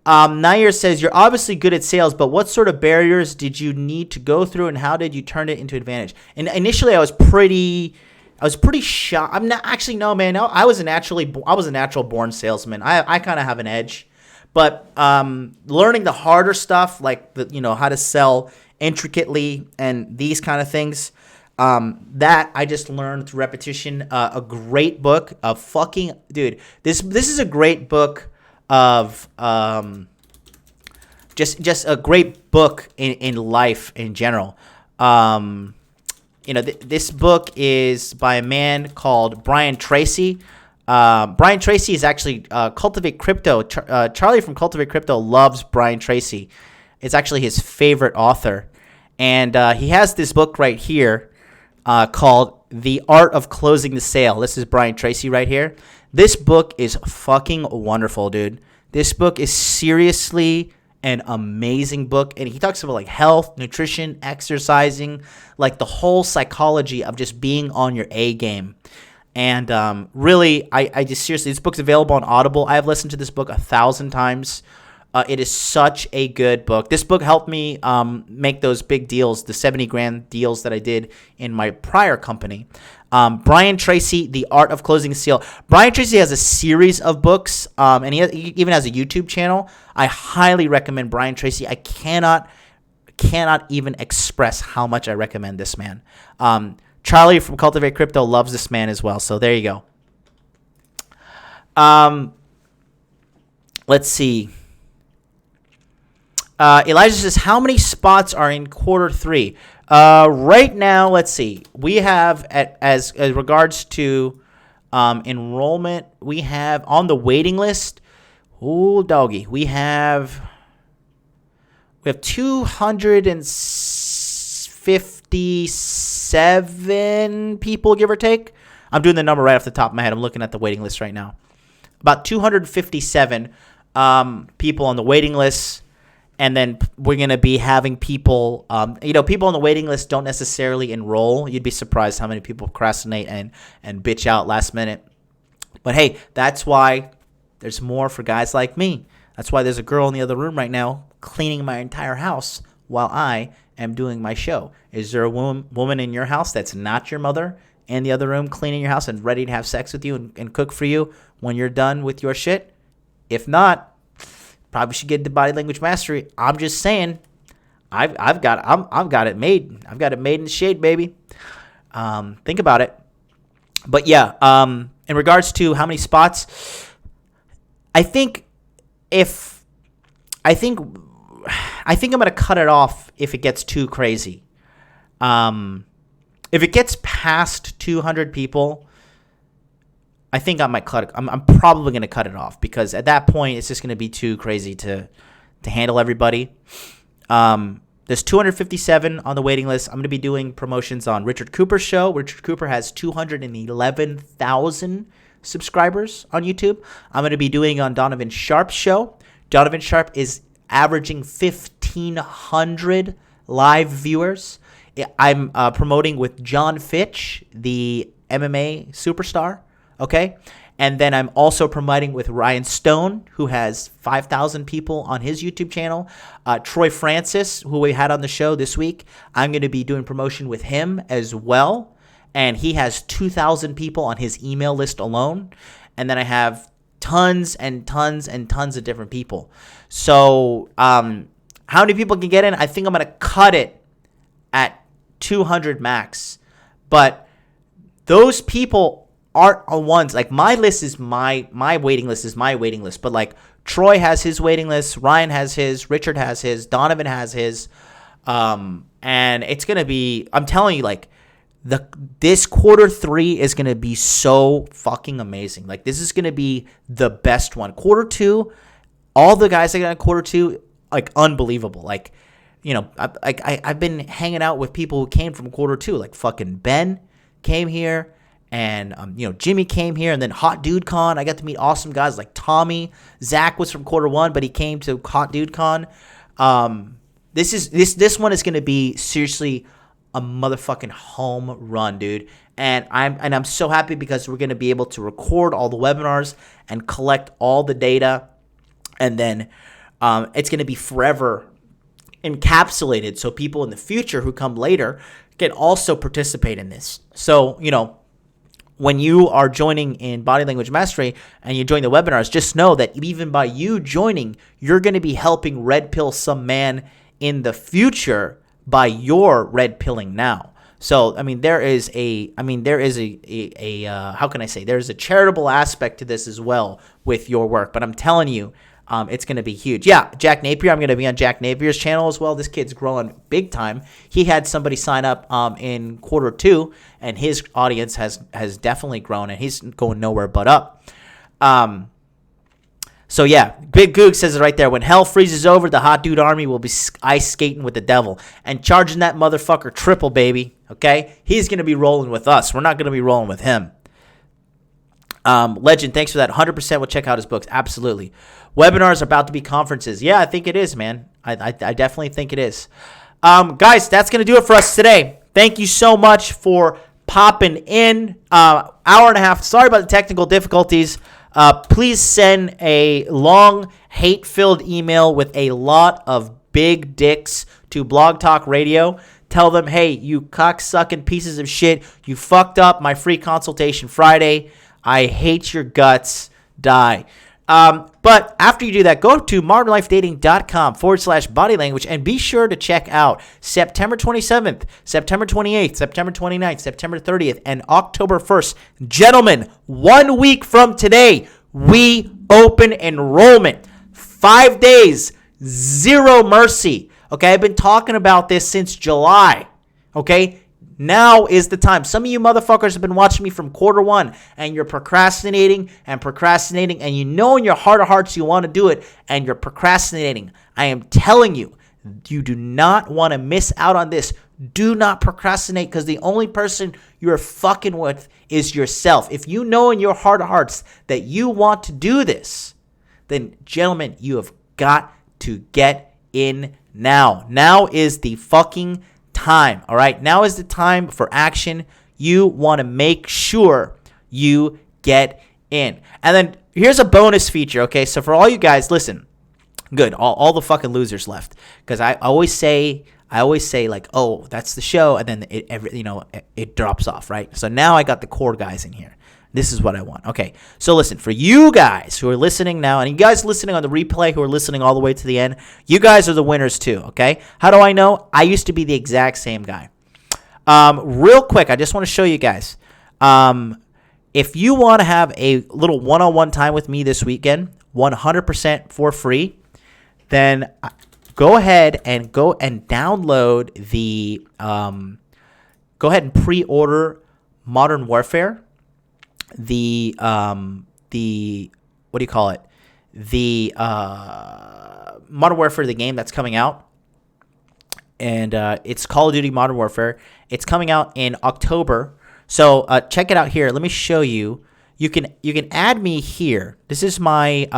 Nair says, you're obviously good at sales, but what sort of barriers did you need to go through, and how did you turn it into advantage? And initially I was pretty shocked. I'm not actually, no, man. I was a natural born salesman. I kind of have an edge, but learning the harder stuff, like how to sell intricately and these kind of things, that I just learned through repetition. A great book of fucking dude. This is a great book of just a great book in life in general. This book is by a man called Brian Tracy. Brian Tracy is actually Cultivate Crypto. Charlie from Cultivate Crypto loves Brian Tracy. It's actually his favorite author. And he has this book right here called The Art of Closing the Sale. This is Brian Tracy right here. This book is fucking wonderful, dude. This book is seriously an amazing book, and he talks about like health, nutrition, exercising, like the whole psychology of just being on your A game. And really, I just seriously, this book's available on Audible. I have listened to this book 1,000 times. It is such a good book. This book helped me make those big deals, the 70 grand deals that I did in my prior company. Brian Tracy, The Art of Closing a Sale. Brian Tracy has a series of books, and he even has a YouTube channel. I highly recommend Brian Tracy. I cannot even express how much I recommend this man. Charlie from Cultivate Crypto loves this man as well. So there you go. Let's see. Elijah says, how many spots are in quarter 3? Right now, let's see. We have, as regards to enrollment, we have on the waiting list, ooh, doggy, we have 257 people, give or take. I'm doing the number right off the top of my head. I'm looking at the waiting list right now. About 257 people on the waiting list. And then we're going to be having people, people on the waiting list don't necessarily enroll. You'd be surprised how many people procrastinate and bitch out last minute. But hey, that's why there's more for guys like me. That's why there's a girl in the other room right now cleaning my entire house while I am doing my show. Is there a woman in your house that's not your mother in the other room cleaning your house and ready to have sex with you and cook for you when you're done with your shit? If not, probably should get into body language mastery. I'm just saying, I've got it made. I've got it made in the shade, baby. Think about it. But yeah, in regards to how many spots, I think I'm gonna cut it off if it gets too crazy. If it gets past 200 people, I think I might cut it. I'm probably going to cut it off because at that point, it's just going to be too crazy to handle everybody. There's 257 on the waiting list. I'm going to be doing promotions on Richard Cooper's show. Richard Cooper has 211,000 subscribers on YouTube. I'm going to be doing on Donovan Sharp's show. Donovan Sharp is averaging 1,500 live viewers. I'm promoting with John Fitch, the MMA superstar. Okay, and then I'm also promoting with Ryan Stone, who has 5,000 people on his YouTube channel. Troy Francis, who we had on the show this week, I'm going to be doing promotion with him as well, and he has 2,000 people on his email list alone. And then I have tons and tons and tons of different people. So how many people can get in? I think I'm going to cut it at 200 max, but those people aren't ones like my list is my waiting list is my waiting list, but like Troy has his waiting list, Ryan has his, Richard has his, Donovan has his, and it's gonna be, I'm telling you, like this quarter 3 is gonna be so fucking amazing. Like this is gonna be the best one. Quarter 2, all the guys that got in quarter 2, like unbelievable. Like I've been hanging out with people who came from quarter 2, like fucking Ben came here. And, Jimmy came here, and then Hot Dude Con. I got to meet awesome guys like Tommy. Zach was from quarter 1, but he came to Hot Dude Con. This one is going to be seriously a motherfucking home run, dude. And I'm so happy because we're going to be able to record all the webinars and collect all the data. And then it's going to be forever encapsulated so people in the future who come later can also participate in this. So, when you are joining in Body Language Mastery and you join the webinars, just know that even by you joining, you're going to be helping red pill some man in the future by your red pilling now. So, there's a charitable aspect to this as well with your work. But I'm telling you, it's going to be huge. Yeah, Jack Napier. I'm going to be on Jack Napier's channel as well. This kid's growing big time. He had somebody sign up in quarter 2, and his audience has definitely grown, and he's going nowhere but up. So yeah, Big Goog says it right there. When hell freezes over, the Hot Dude Army will be ice skating with the devil and charging that motherfucker triple, baby. Okay, he's going to be rolling with us. We're not going to be rolling with him. Legend, thanks for that. 100% will check out his books. Absolutely. Webinars are about to be conferences. Yeah, I think it is, man. I definitely think it is. Guys, that's going to do it for us today. Thank you so much for popping in. Hour and a half. Sorry about the technical difficulties. Please send a long hate-filled email with a lot of big dicks to Blog Talk Radio. Tell them, hey, you cocksucking pieces of shit, you fucked up my free consultation Friday. I hate your guts. Die. But after you do that, go to modernlifedating.com/body language and be sure to check out September 27th, September 28th, September 29th, September 30th, and October 1st. Gentlemen, 1 week from today, we open enrollment. 5 days, zero mercy. Okay, I've been talking about this since July. Okay, now is the time. Some of you motherfuckers have been watching me from Q1 and you're procrastinating, and you know in your heart of hearts you want to do it and you're procrastinating. I am telling you, you do not want to miss out on this. Do not procrastinate, because the only person you're fucking with is yourself. If you know in your heart of hearts that you want to do this, then gentlemen, you have got to get in now. Now is the fucking time. All right, now is the time for action. You want to make sure you get in. And then here's a bonus feature. Okay, so for all you guys, listen, good, all the fucking losers left, because I always say like, oh, that's the show, and then it drops off, right? So now I got the core guys in here. This is what I want. Okay, so listen, for you guys who are listening now, and you guys listening on the replay who are listening all the way to the end, you guys are the winners too, okay? How do I know? I used to be the exact same guy. Real quick, I just want to show you guys. If you want to have a little one-on-one time with me this weekend, 100% for free, then go ahead and download the, go ahead and pre-order Modern Warfare. The what do you call it? The Modern Warfare, the game that's coming out, and it's Call of Duty Modern Warfare. It's coming out in October. So check it out here. Let me show you. You can add me here. This is my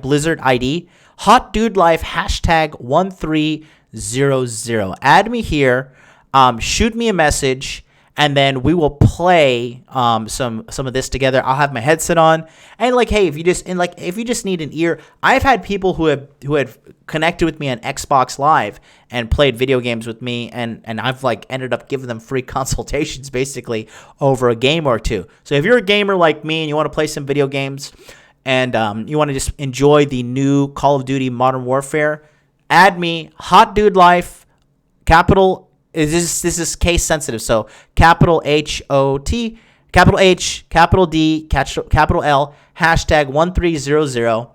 Blizzard ID. Hot Dude Life #1300. Add me here. Shoot me a message. And then we will play some of this together. I'll have my headset on, and like, hey, if you just need an ear, I've had people who have connected with me on Xbox Live and played video games with me, and I've like ended up giving them free consultations basically over a game or two. So if you're a gamer like me and you want to play some video games, and you want to just enjoy the new Call of Duty Modern Warfare, add me, Hot Dude Life, capital. This is case sensitive, so capital HOT, capital H, capital D, capital L, #1300.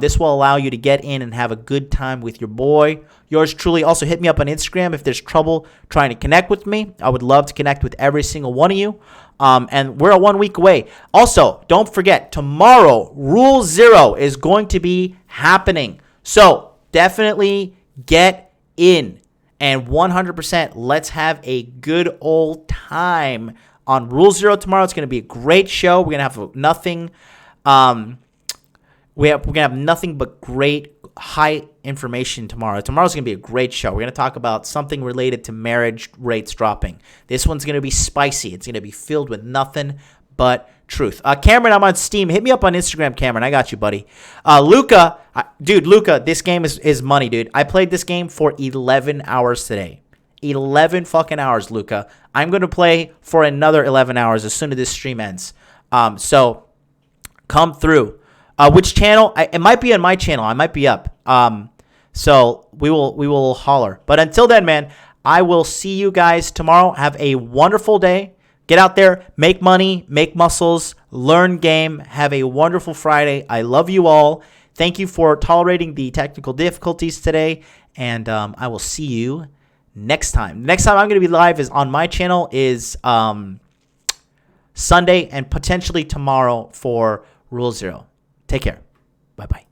This will allow you to get in and have a good time with your boy. Yours truly. Also hit me up on Instagram if there's trouble trying to connect with me. I would love to connect with every single one of you. And we're 1 week away. Also, don't forget, tomorrow, Rule 0 is going to be happening. So definitely get in. And 100%, let's have a good old time on Rule 0 tomorrow. It's going to be a great show. We're going to have nothing. We're going to have nothing but great high information tomorrow. Tomorrow's going to be a great show. We're going to talk about something related to marriage rates dropping. This one's going to be spicy. It's going to be filled with nothing but truth. Cameron, I'm on Steam. Hit me up on Instagram, Cameron. I got you, buddy. Luca, this game is money, dude. I played this game for 11 hours today. 11 fucking hours, Luca. I'm going to play for another 11 hours as soon as this stream ends. So come through. Which channel? It might be on my channel. I might be up. So we will holler. But until then, man, I will see you guys tomorrow. Have a wonderful day. Get out there, make money, make muscles, learn game. Have a wonderful Friday. I love you all. Thank you for tolerating the technical difficulties today. And I will see you next time. Next time I'm going to be live is on my channel is Sunday and potentially tomorrow for Rule 0. Take care. Bye-bye.